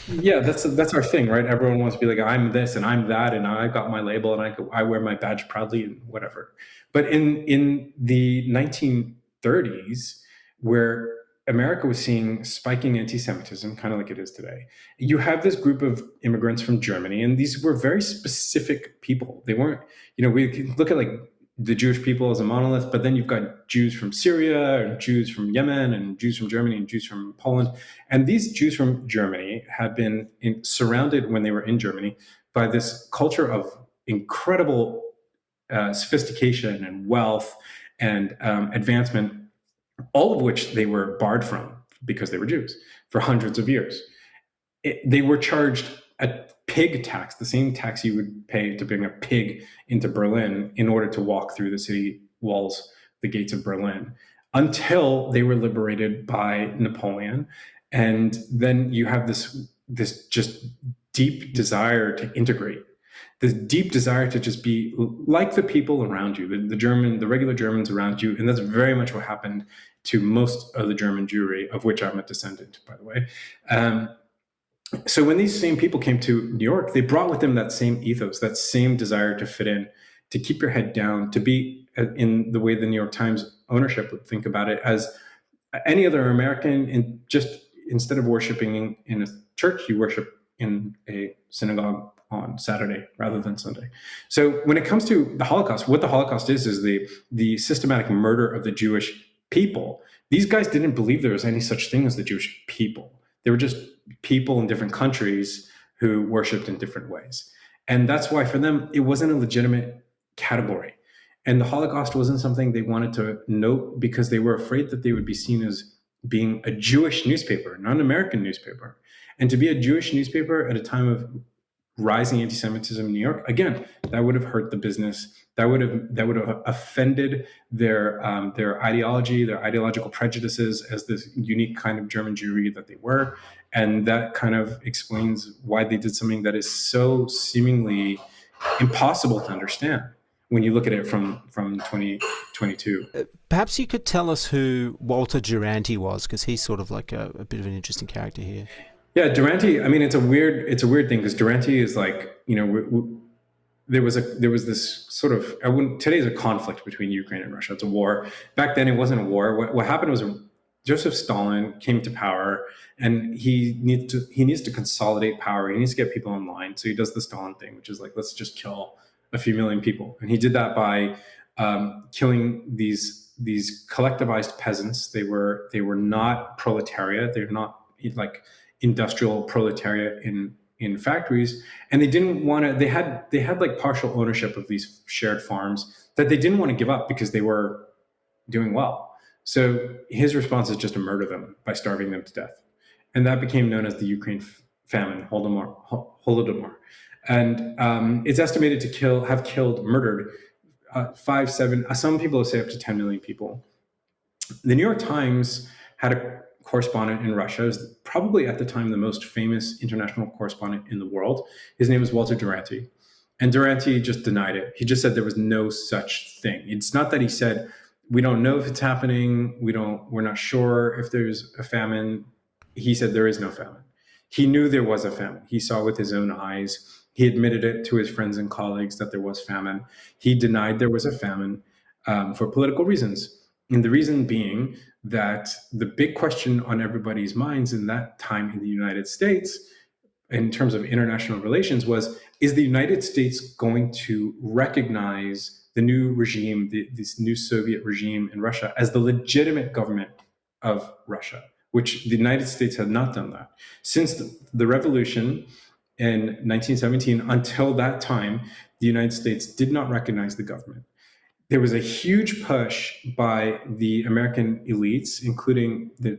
Yeah, that's our thing, right? Everyone wants to be like, I'm this and I'm that, and I got my label and I wear my badge proudly and whatever. But in the 1930s, where America was seeing spiking anti-Semitism, kind of like it is today, you have this group of immigrants from Germany, and these were very specific people. They weren't, we can look at like the Jewish people as a monolith, but then you've got Jews from Syria and Jews from Yemen and Jews from Germany and Jews from Poland. And these Jews from Germany had been surrounded when they were in Germany by this culture of incredible sophistication and wealth and advancement, all of which they were barred from because they were Jews for hundreds of years. They were charged a pig tax, the same tax you would pay to bring a pig into Berlin in order to walk through the city walls, the gates of Berlin, until they were liberated by Napoleon. And then you have this just deep desire to integrate, this deep desire to just be like the people around you, the regular Germans around you. And that's very much what happened to most of the German Jewry, of which I'm a descendant, by the way. So when these same people came to New York, they brought with them that same ethos, that same desire to fit in, to keep your head down, to be in the way the New York Times ownership would think about it as any other American. And just instead of worshiping in a church, you worship in a synagogue on Saturday rather than Sunday. So when it comes to the Holocaust, what the Holocaust is the systematic murder of the Jewish people. These guys didn't believe there was any such thing as the Jewish people. They were just people in different countries who worshipped in different ways. And that's why for them, it wasn't a legitimate category. And the Holocaust wasn't something they wanted to note because they were afraid that they would be seen as being a Jewish newspaper, not an American newspaper. And to be a Jewish newspaper at a time of rising anti-Semitism in New York, again, that would have hurt the business. That would have offended their ideology, their ideological prejudices as this unique kind of German Jewry that they were, and that kind of explains why they did something that is so seemingly impossible to understand when you look at it from 2022. Perhaps you could tell us who Walter Duranty was, because he's sort of like a bit of an interesting character here. Yeah, Duranty. I mean, it's a weird thing because Duranty is like, there was this sort of, today's a conflict between Ukraine and Russia. It's a war. Back then, it wasn't a war. What happened was Joseph Stalin came to power, and he needs to consolidate power. He needs to get people in line. So he does the Stalin thing, which is like, let's just kill a few million people. And he did that by killing these collectivized peasants. They were not proletariat. They're not like industrial proletariat in factories, and they didn't want to. They had like partial ownership of these shared farms that they didn't want to give up because they were doing well. So his response is just to murder them by starving them to death, and that became known as the Ukraine famine, Holodomor. And it's estimated to have murdered 5, 7, some people say up to 10 million people. The New York Times had a correspondent in Russia, is probably at the time the most famous international correspondent in the world. His name is Walter Duranty. And Duranty just denied it. He just said there was no such thing. It's not that he said, we don't know if it's happening, we're not sure if there's a famine. He said there is no famine. He knew there was a famine. He saw with his own eyes. He admitted it to his friends and colleagues that there was famine. He denied there was a famine for political reasons. And the reason being that the big question on everybody's minds in that time in the United States, in terms of international relations, was, is the United States going to recognize the new regime, this new Soviet regime in Russia, as the legitimate government of Russia, which the United States had not done that. Since the revolution in 1917, until that time, the United States did not recognize the government. There was a huge push by the American elites, including the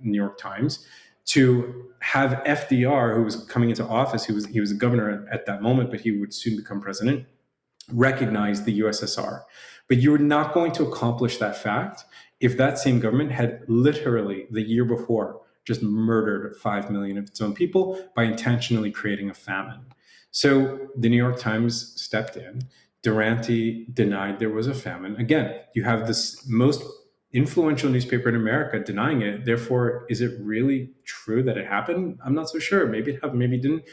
New York Times, to have FDR, who was coming into office, he was a governor at that moment, but he would soon become president, recognize the USSR. But you were not going to accomplish that fact if that same government had literally the year before just murdered 5 million of its own people by intentionally creating a famine. So the New York Times stepped in. Durante denied there was a famine. Again, you have this most influential newspaper in America denying it. Therefore, is it really true that it happened? I'm not so sure. Maybe it happened, maybe it didn't.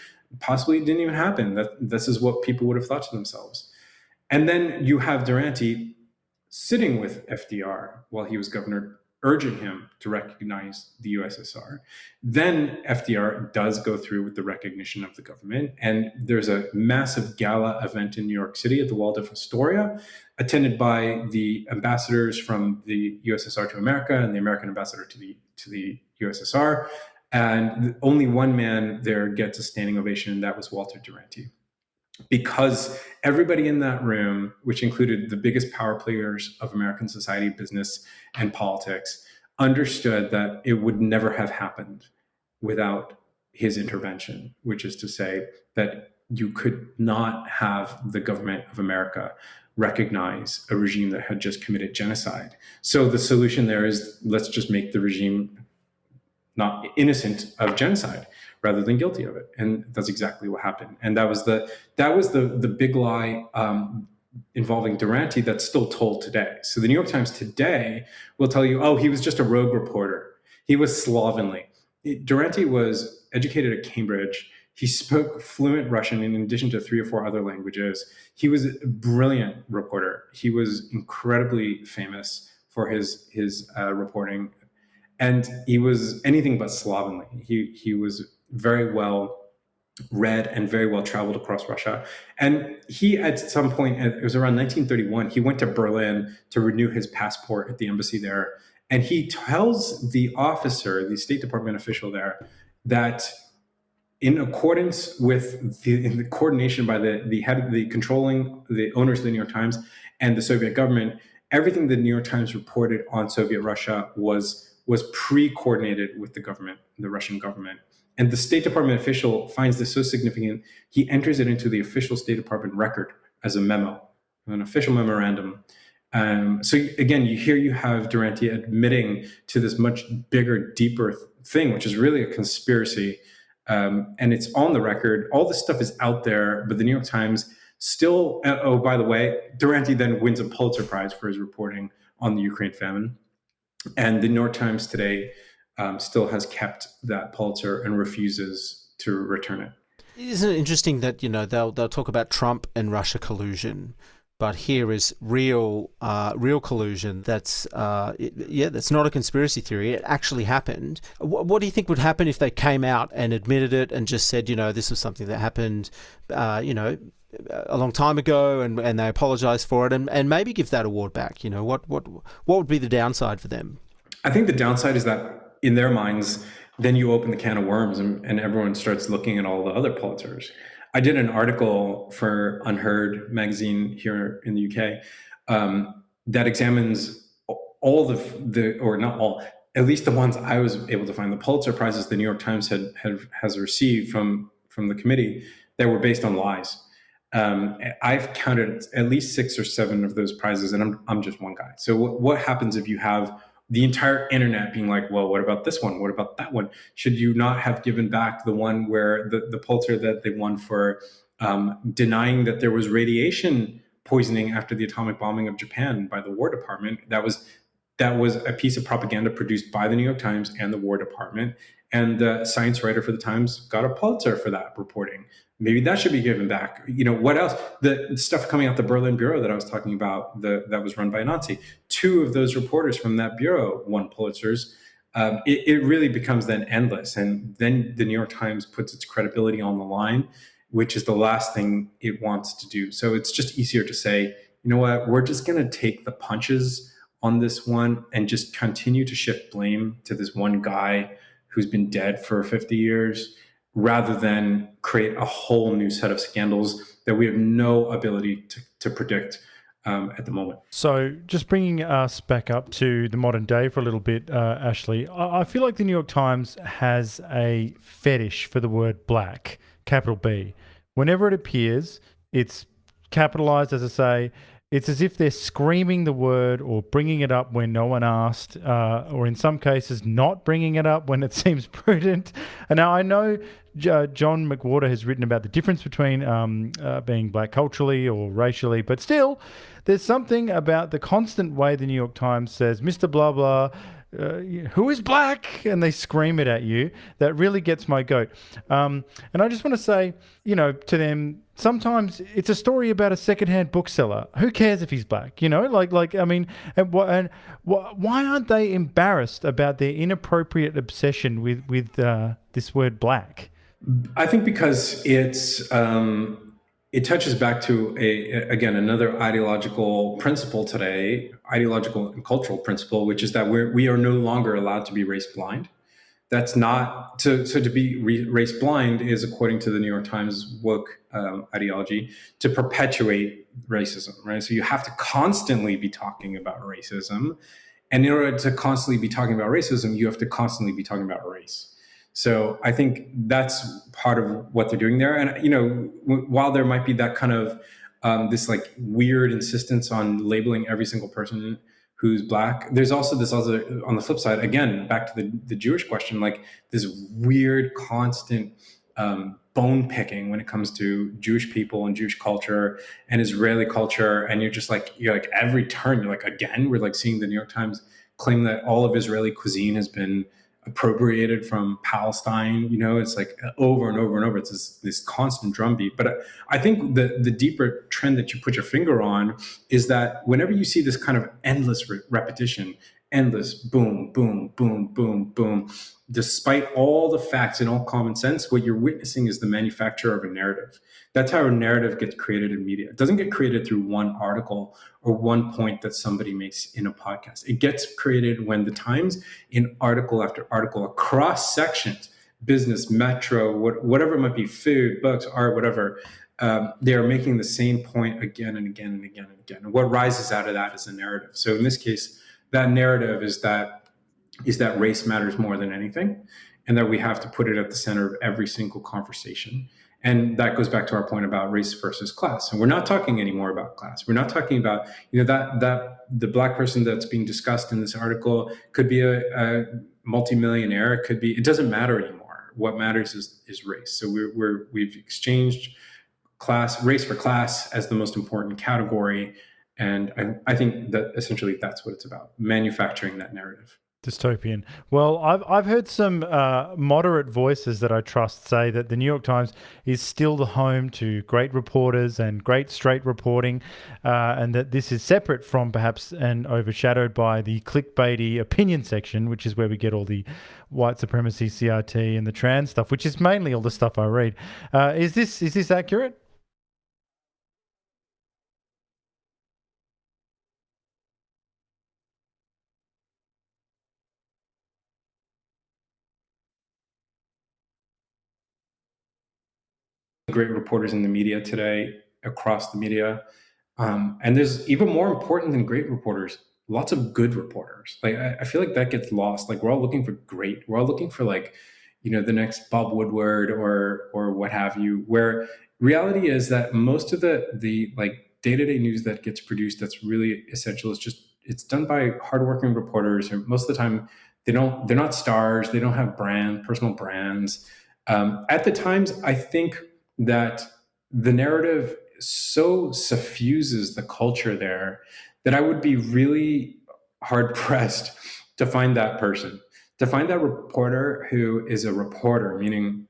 Possibly it didn't even happen. This is what people would have thought to themselves. And then you have Durante sitting with FDR while he was governor, urging him to recognize the USSR. Then FDR does go through with the recognition of the government. And there's a massive gala event in New York City at the Waldorf Astoria, attended by the ambassadors from the USSR to America and the American ambassador to the USSR. And only one man there gets a standing ovation, and that was Walter Durante. Because everybody in that room, which included the biggest power players of American society, business, and politics, understood that it would never have happened without his intervention, which is to say that you could not have the government of America recognize a regime that had just committed genocide. So the solution there is, let's just make the regime not innocent of genocide rather than guilty of it. And that's exactly what happened. And that was the big lie involving Durante that's still told today. So the New York Times today will tell you, oh, he was just a rogue reporter. He was slovenly. Durante was educated at Cambridge. He spoke fluent Russian in addition to 3 or 4 other languages. He was a brilliant reporter. He was incredibly famous for his reporting. And he was anything but slovenly. He was very well read and very well traveled across Russia. And he, at some point, it was around 1931, he went to Berlin to renew his passport at the embassy there. And he tells the officer, the State Department official there, that in accordance with in the coordination by the head of the controlling, the owners of the New York Times and the Soviet government, everything the New York Times reported on Soviet Russia was pre-coordinated with the government, the Russian government. And the State Department official finds this so significant, he enters it into the official State Department record as a memo, an official memorandum. So again, you have Durante admitting to this much bigger, deeper thing, which is really a conspiracy. And it's on the record. All this stuff is out there, but the New York Times still, oh, by the way, Durante then wins a Pulitzer Prize for his reporting on the Ukraine famine. And the New York Times today still has kept that Pulitzer and refuses to return it. Isn't it interesting that they'll talk about Trump and Russia collusion, but here is real collusion. That's that's not a conspiracy theory. It actually happened. What do you think would happen if they came out and admitted it and just said, this was something that happened, a long time ago, and they apologise for it, and maybe give that award back? What would be the downside for them? I think the downside is that in their minds, then you open the can of worms and everyone starts looking at all the other Pulitzers. I did an article for Unheard magazine here in the UK that examines all or not all, at least the ones I was able to find, the Pulitzer Prizes the New York Times has received from the committee that were based on lies. I've counted at least 6 or 7 of those prizes, and I'm just one guy. So what happens if you have the entire internet being like, well, what about this one? What about that one? Should you not have given back the one where the Pulitzer that they won for denying that there was radiation poisoning after the atomic bombing of Japan by the War Department? That was a piece of propaganda produced by the New York Times and the War Department. And the science writer for the Times got a Pulitzer for that reporting. Maybe that should be given back. What else? The stuff coming out the Berlin Bureau that I was talking about, that was run by a Nazi. 2 of those reporters from that bureau won Pulitzers. It really becomes then endless. And then the New York Times puts its credibility on the line, which is the last thing it wants to do. So it's just easier to say, you know what, we're just going to take the punches on this one and just continue to shift blame to this one guy who's been dead for 50 years, rather than create a whole new set of scandals that we have no ability to predict at the moment. So just bringing us back up to the modern day for a little bit, Ashley, I feel like the New York Times has a fetish for the word black, capital B. Whenever it appears, it's capitalized, as I say. it's as if they're screaming the word or bringing it up when no one asked, or in some cases not bringing it up when it seems prudent. And now I know John McWhorter has written about the difference between being black culturally or racially, but still, there's something about the constant way the New York Times says, Mr. Blah Blah, who is black? And they scream it at you. That really gets my goat. And I just want to say, to them, sometimes it's a story about a secondhand bookseller. Who cares if he's black? I mean, why aren't they embarrassed about their inappropriate obsession with this word black? I think because it touches back to again another ideological principle today, ideological and cultural principle, which is that we are no longer allowed to be race blind. That's not to be race blind is, according to the New York Times woke ideology, to perpetuate racism, right? So you have to constantly be talking about racism, and in order to constantly be talking about racism, you have to constantly be talking about race. So I think that's part of what they're doing there. And while there might be that kind of this like weird insistence on labeling every single person who's black, there's also this other, on the flip side, again, back to the Jewish question, like this weird constant bone picking when it comes to Jewish people and Jewish culture and Israeli culture. And you're like every turn, you're like, again, we're like seeing the New York Times claim that all of Israeli cuisine has been appropriated from Palestine. It's like over and over and over. It's this constant drumbeat. But I think the deeper trend that you put your finger on is that whenever you see this kind of endless repetition, endless boom, boom, boom, boom, boom, despite all the facts and all common sense, what you're witnessing is the manufacture of a narrative. That's how a narrative gets created in media. It doesn't get created through one article or one point that somebody makes in a podcast. It gets created when the Times, in article after article, across sections, business, metro, whatever it might be, food, books, art, whatever, they are making the same point again and again and again and again. And what rises out of that is a narrative. So in this case, that narrative is that race matters more than anything, and that we have to put it at the center of every single conversation. And that goes back to our point about race versus class. And we're not talking anymore about class. We're not talking about, that the black person that's being discussed in this article could be a multimillionaire. It doesn't matter anymore. What matters is race. So we've exchanged race for class as the most important category. And I think that essentially that's what it's about, manufacturing that narrative. Dystopian. Well, I've heard some moderate voices that I trust say that the New York Times is still the home to great reporters and great straight reporting, and that this is separate from perhaps and overshadowed by the clickbaity opinion section, which is where we get all the white supremacy, CRT, and the trans stuff, which is mainly all the stuff I read. Is this accurate? Great reporters in the media today, across the media. And there's even more important than great reporters, lots of good reporters. Like I feel like that gets lost. Like we're all looking for great. We're all looking for the next Bob Woodward or what have you. Where reality is that most of the like day-to-day news that gets produced that's really essential is it's done by hardworking reporters. And most of the time they're not stars. They don't have personal brands. At the Times, I think that the narrative so suffuses the culture there that I would be really hard pressed to find that person, to find that reporter who is a reporter, meaning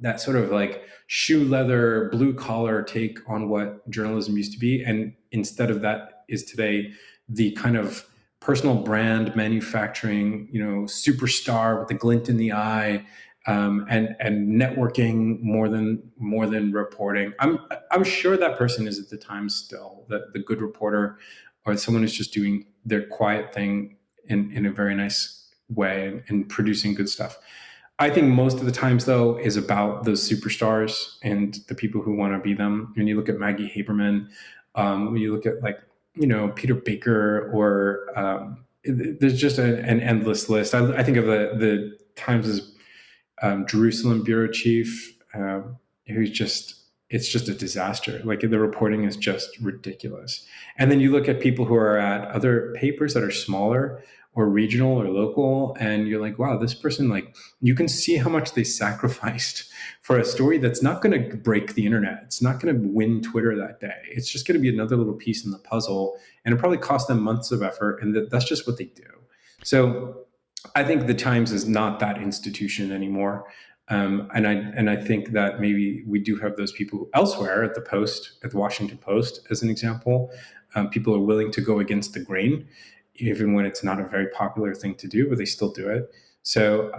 that sort of like shoe leather, blue collar take on what journalism used to be. And instead of that is today the kind of personal brand manufacturing, superstar with the glint in the eye, and networking more than reporting. I'm sure that person is at the Times still the good reporter, or someone who's just doing their quiet thing in a very nice way and producing good stuff. I think most of the Times, though, is about those superstars and the people who want to be them. When you look at Maggie Haberman, when you look at Peter Baker, or there's just an endless list. I think of the Times as Jerusalem bureau chief, who's just it's just a disaster. Like the reporting is just ridiculous. And then you look at people who are at other papers that are smaller or regional or local, and you're like, wow, this person, like, you can see how much they sacrificed for a story that's not going to break the internet. It's not going to win Twitter that day. It's just going to be another little piece in the puzzle, and it probably cost them months of effort, and that's just what they do. So I think the Times is not that institution anymore. And I think that maybe we do have those people elsewhere at the Post, at the Washington Post, as an example. People are willing to go against the grain, even when it's not a very popular thing to do, but they still do it. So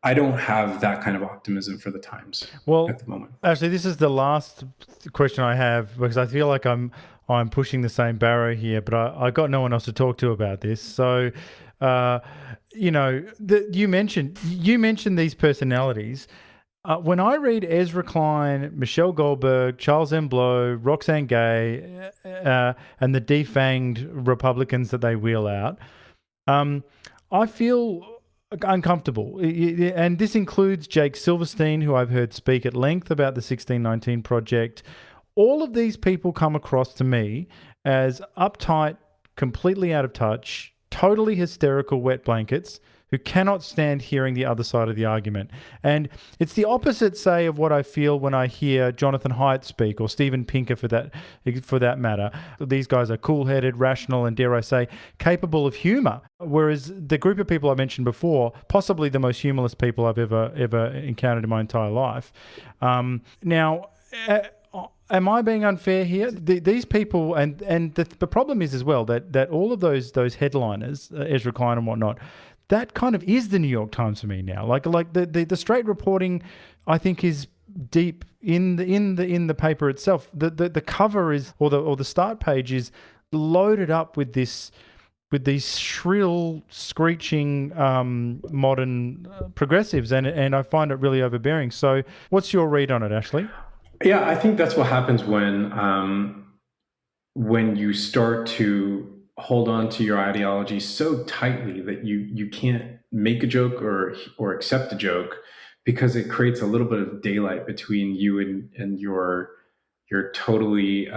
I don't have that kind of optimism for the Times at the moment. Actually, this is the last question I have, because I feel like I'm pushing the same barrow here, but I got no one else to talk to about this. So, you mentioned these personalities. When I read Ezra Klein, Michelle Goldberg, Charles M. Blow, Roxane Gay, and the defanged Republicans that they wheel out, I feel uncomfortable. And this includes Jake Silverstein, who I've heard speak at length about the 1619 Project. All of these people come across to me as uptight, completely out of touch, totally hysterical wet blankets who cannot stand hearing the other side of the argument. And it's the opposite, say, of what I feel when I hear Jonathan Haidt speak, or Steven Pinker for that matter. These guys are cool-headed, rational, and, dare I say, capable of humor. Whereas the group of people I mentioned before, possibly the most humorless people I've ever encountered in my entire life. Now, am I being unfair here? These people, and the problem is as well that all of those headliners, Ezra Klein and whatnot, that kind of is the New York Times for me now. Like the straight reporting, I think, is deep in the paper itself. The cover is, or the start page is loaded up with these shrill, screeching modern progressives, and I find it really overbearing. So, what's your read on it, Ashley? Yeah, I think that's what happens when you start to hold on to your ideology so tightly that you can't make a joke or accept a joke, because it creates a little bit of daylight between you and your totally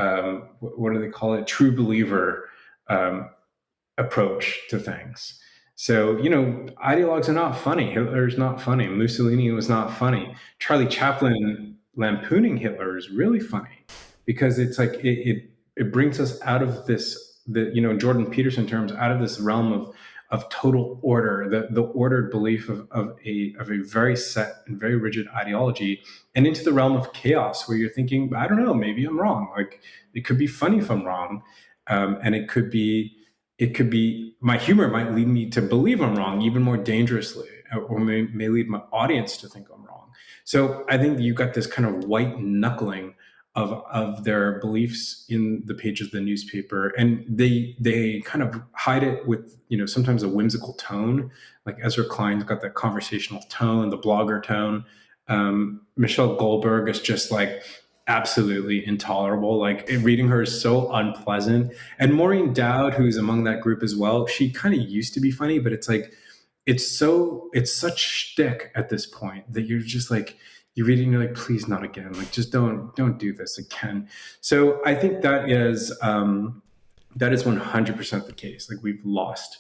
what do they call it, true believer approach to things. So, ideologues are not funny. Hitler's not funny. Mussolini was not funny. Charlie Chaplin lampooning Hitler is really funny, because it's like it brings us out of this, in Jordan Peterson terms, out of this realm of total order, the ordered belief of a very set and very rigid ideology, and into the realm of chaos, where you're thinking, I don't know, maybe I'm wrong. Like, it could be funny if I'm wrong, and it could be my humor might lead me to believe I'm wrong even more dangerously, or may lead my audience to think I'm wrong. So I think you've got this kind of white knuckling of their beliefs in the pages of the newspaper, and they kind of hide it with sometimes a whimsical tone. Like Ezra Klein's got that conversational tone, the blogger tone. Michelle Goldberg is just like absolutely intolerable. Like, reading her is so unpleasant. And Maureen Dowd, who's among that group as well, she kind of used to be funny, but it's like it's such shtick at this point that you're just like, you're reading, you're like, please, not again. Like, just don't do this again. So I think that is 100% the case. Like, we've lost.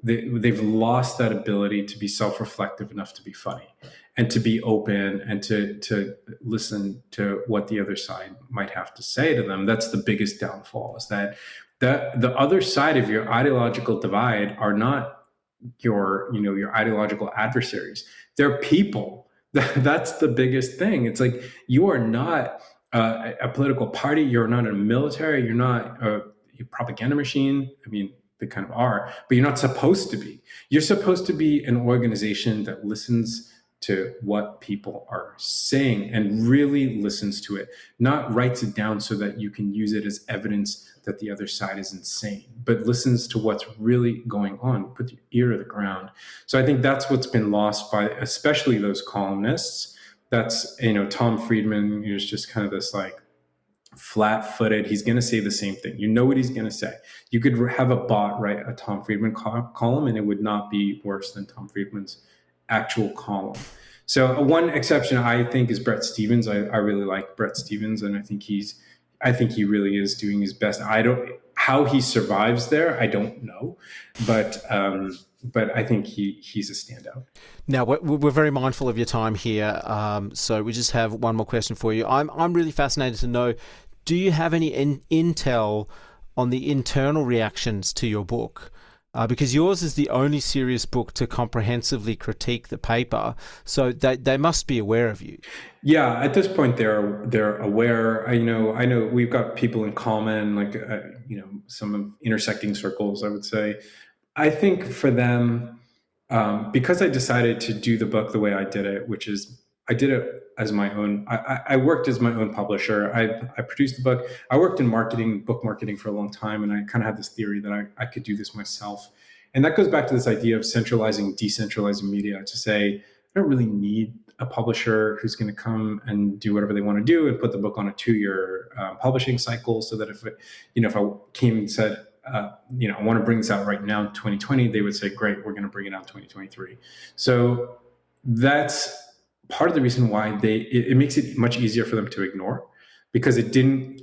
They've lost that ability to be self-reflective enough to be funny, and to be open, and to listen to what the other side might have to say to them. That's the biggest downfall, is that the other side of your ideological divide are not your ideological adversaries. They're people. That's the biggest thing. It's like, you are not a political party. You're not a military. You're not a propaganda machine. I mean, they kind of are, but you're not supposed to be. You're supposed to be an organization that listens to what people are saying and really listens to it, not writes it down so that you can use it as evidence that the other side is insane, but listens to what's really going on. Put your ear to the ground. So I think that's what's been lost by especially those columnists. That's, Tom Friedman is just kind of this like flat-footed. He's going to say the same thing. You know what he's going to say. You could have a bot write a Tom Friedman column, and it would not be worse than Tom Friedman's actual column. So one exception I think is Brett Stevens. I really like Brett Stevens, and I think he really is doing his best. How he survives there, I don't know, but I think he's a standout. Now, we're very mindful of your time here, so we just have one more question for you. I'm really fascinated to know, do you have any intel on the internal reactions to your book? Because yours is the only serious book to comprehensively critique the paper, so they must be aware of you. Yeah, at this point they're aware. I know we've got people in common, like some intersecting circles, I would say. I think for them, because I decided to do the book the way I did it, which is I did it as my own. I worked as my own publisher. I produced the book. I worked in book marketing for a long time, and I kind of had this theory that I could do this myself. And that goes back to this idea of centralizing, decentralizing media, to say I don't really need a publisher who's going to come and do whatever they want to do and put the book on a 2-year publishing cycle, so that if I came and said, I want to bring this out right now in 2020, they would say, great, we're going to bring it out in 2023. So that's part of the reason why it makes it much easier for them to ignore, because it didn't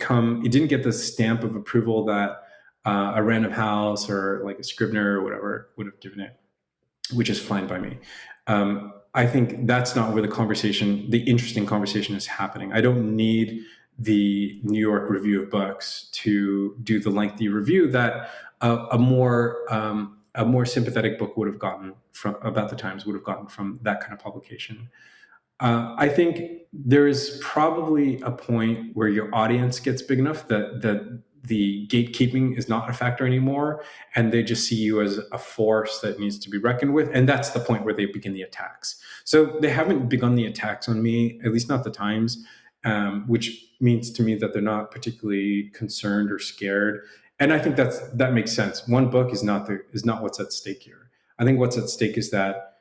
get the stamp of approval that a Random House or like a Scribner or whatever would have given it, which is fine by me. I think that's not where the interesting conversation is happening. I don't need the New York Review of Books to do the lengthy review that a more sympathetic book would have gotten about the Times would have gotten from that kind of publication. I think there is probably a point where your audience gets big enough that the gatekeeping is not a factor anymore, and they just see you as a force that needs to be reckoned with. And that's the point where they begin the attacks. So they haven't begun the attacks on me, at least not the Times, which means to me that they're not particularly concerned or scared. And I think that makes sense. One book is not what's at stake here. I think what's at stake is that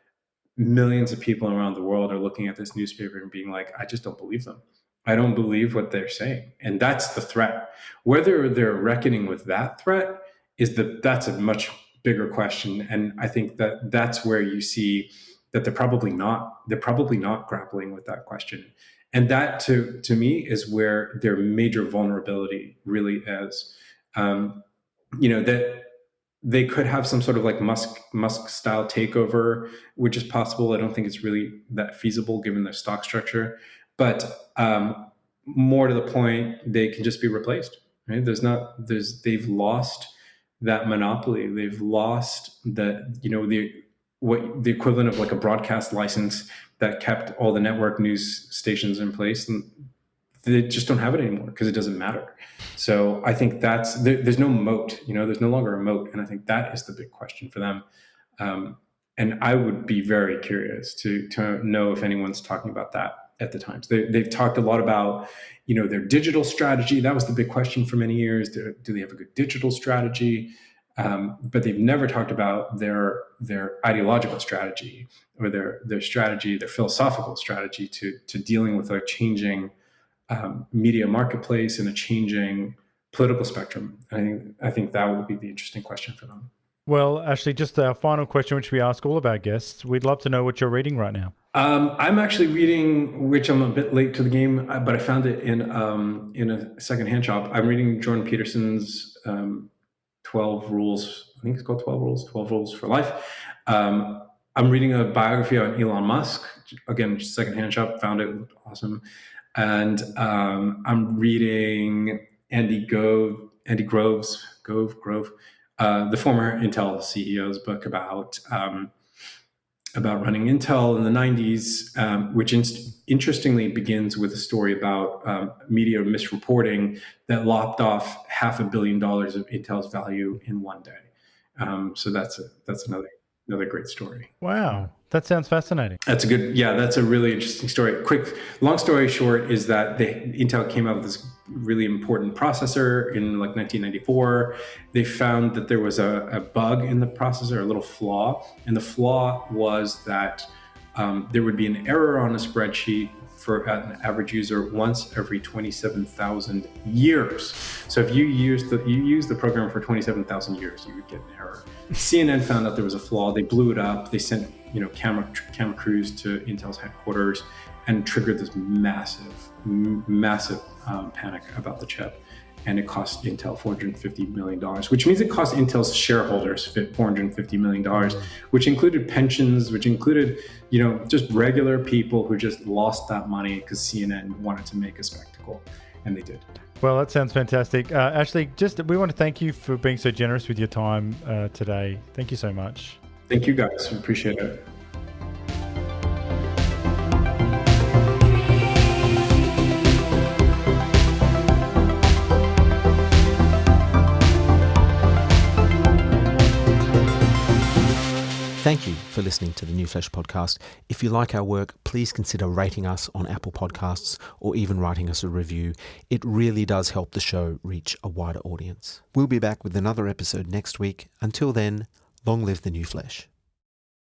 millions of people around the world are looking at this newspaper and being like, I just don't believe them. I don't believe what they're saying. And that's the threat. Whether they're reckoning with that threat that's a much bigger question. And I think that's where you see that they're probably not grappling with that question. And that to me is where their major vulnerability really is. That they could have some sort of like Musk style takeover, which is possible. I don't think it's really that feasible given their stock structure. But more to the point, they can just be replaced. Right? They've lost that monopoly. They've lost the equivalent of like a broadcast license that kept all the network news stations in place, and they just don't have it anymore because it doesn't matter. So I think there's no moat. There's no longer a moat, and I think that is the big question for them. And I would be very curious to know if anyone's talking about that at the Times. They've talked a lot about, their digital strategy. That was the big question for many years. Do they have a good digital strategy? But they've never talked about their ideological strategy or their strategy, their philosophical strategy to dealing with a changing media marketplace and a changing political spectrum. I think that would be the interesting question for them. Well, Ashley, just a final question, which we ask all of our guests. We'd love to know what you're reading right now. I'm actually reading, which I'm a bit late to the game, but I found it in a secondhand shop. I'm reading Jordan Peterson's 12 Rules. I think it's called 12 Rules for Life. I'm reading a biography on Elon Musk. Again, secondhand shop, found it, looked awesome. And I'm reading Andy Grove's, the former Intel CEO's book about running Intel in the 90s, which interestingly begins with a story about media misreporting that lopped off $500 million of Intel's value in one day. So that's another great story. Wow. That sounds fascinating. That's a really interesting story. Long story short is that Intel came out with this really important processor in like 1994. They found that there was a bug in the processor, a little flaw. And the flaw was that there would be an error on a spreadsheet for an average user once every 27,000 years. So if you use the program for 27,000 years, you would get an error. CNN found out there was a flaw. They blew it up. They sent camera crews to Intel's headquarters and triggered this massive panic about the chip. And it cost Intel $450 million, which means it cost Intel's shareholders $450 million, which included pensions, which included, just regular people who just lost that money because CNN wanted to make a spectacle, and they did. Well, that sounds fantastic. Ashley, we want to thank you for being so generous with your time today. Thank you so much. Thank you, guys. We appreciate it. Thank you for listening to the New Flesh podcast. If you like our work, please consider rating us on Apple Podcasts or even writing us a review. It really does help the show reach a wider audience. We'll be back with another episode next week. Until then, long live the New Flesh.